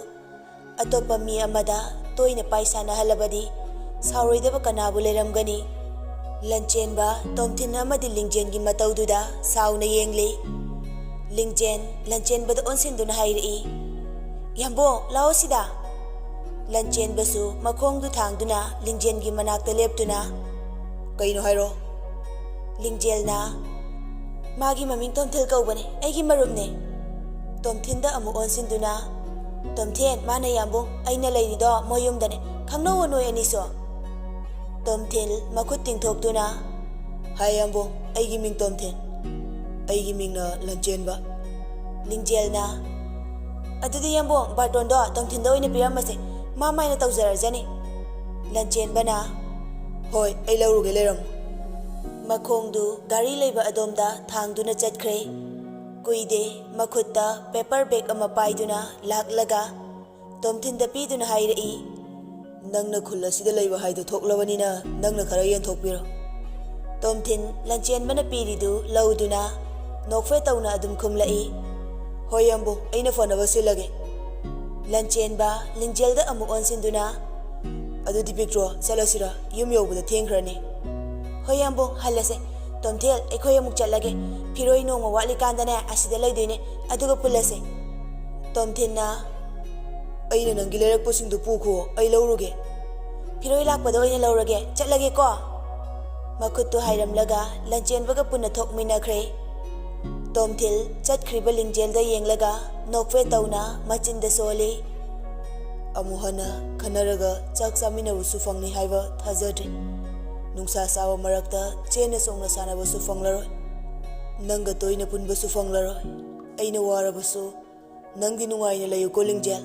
atopa mi amada toina paisana halabadi sauroidaba kanabu leiramgani. Lanchenba Tomthin amadi Lingjel-gi mataududa sauna yengli. Lingjel Lanchenbada onsinduna hairai, "Yambong, lao sida." Lanchenbasu makhongdu thangduna Lingjel-gi manakta leptuna, "Kaino hairo?" Lingjel-na, "Magi maming Tomthil kaubane, aigi marupne." Tomthinda amu onsinduna, "Tomthen, mana Yambong, aina leirido moyumdane, khangnawa noi aniso." Tomthil makhut tingthoktuna, "Hai Yambong, aigi ming Tomthin. Aigi mingna Lanchenba." Lingjel-na, "Adudi Yambong, bartondo Tomthinda oina piramase, ma maina tawjarajani." Lanchenbana, "Hoi, ai lauruge leiram." Makhongdu gari leiba adomda thangduna chatkhre. Kuide makhutta paper bag ama paiduna laklaga Tomthinda piduna hairai, "Nangna khul asida leiba haida thoklabanina nangna khara yenthokpiro." Tomthin Lanchenbana piridu lauduna nokfe tauna adum khumlai, "Hoi Yambong, aina fanaba silage." Lanchenba Lingjel-da amu onsinduna, "Adudi Victor, chalasira, yum yobada thengkhrani." "Hoi Yambong, halase. ꯇꯣꯝꯊꯦꯜ ꯑꯩꯈꯣꯏ ꯑꯃꯨꯛ ꯆꯠꯂꯒꯦ ꯐꯤꯔꯣꯏ ꯅꯣꯡꯃ ꯋꯥꯠꯂꯤꯀꯥꯟꯗꯅꯦ ꯑꯁꯤꯗ ꯂꯩꯗꯣꯏꯅꯦ ꯑꯗꯨꯒ ꯄꯨꯜꯂꯁꯦ ꯇꯣꯝꯊꯤꯟꯅ ꯑꯩꯅ ꯅꯪꯒꯤ ꯂꯩꯔꯛꯄꯁꯤꯡꯗꯨ ꯄꯨꯈꯣ ꯑꯩ ꯂꯧꯔꯨꯒꯦ ꯐꯤꯔꯣꯏ ꯂꯥꯛꯄꯗ ꯑꯣꯏꯅ ꯂꯧꯔꯒꯦ ꯆꯠꯂꯒꯦꯀꯣ ꯃꯈꯨꯠꯇꯨ ꯍꯥꯏꯔꯝꯂꯒ ꯂꯟꯆꯦꯟꯕꯒ ꯄꯨꯟꯅ ꯊꯣꯛꯃꯤꯟꯅꯈ꯭ꯔꯦ ꯇꯣꯝꯊꯤꯜ ꯆꯠꯈ꯭ꯔꯤꯕ ꯂꯤꯡꯖꯦꯜꯗ ꯌꯦꯡꯂꯒ ꯅꯣꯛꯐꯦꯠ ꯇꯧꯅ ꯃꯆꯤꯟꯗ ꯁꯣꯜꯂꯤ ꯑꯃꯨꯛ ꯍꯟꯅ ꯈꯟꯅꯔꯒ ꯆꯥꯛ ꯆꯥꯃꯤꯟꯅꯕꯁꯨ ꯐꯪꯅꯤ ꯍꯥꯏꯕ ꯊꯥꯖꯗ꯭ꯔꯤ ꯅꯨꯡꯁꯥ ꯁꯥꯕ ꯃꯔꯛꯇ ꯆꯦꯟꯅ ꯆꯣꯡꯅ ꯁꯥꯟꯅꯕꯁꯨ ꯐꯪꯂꯔꯣꯏ ꯅꯪꯒ ꯇꯣꯏꯅ ꯄꯨꯟꯕꯁꯨ ꯐꯪꯂꯔꯣꯏ ꯑꯩꯅ ꯋꯥꯔꯕꯁꯨ ꯅꯪꯗꯤ ꯅꯨꯡꯉꯥꯏꯅ ꯂꯩꯌꯨꯀꯣ ꯂꯤꯡꯖꯦꯜ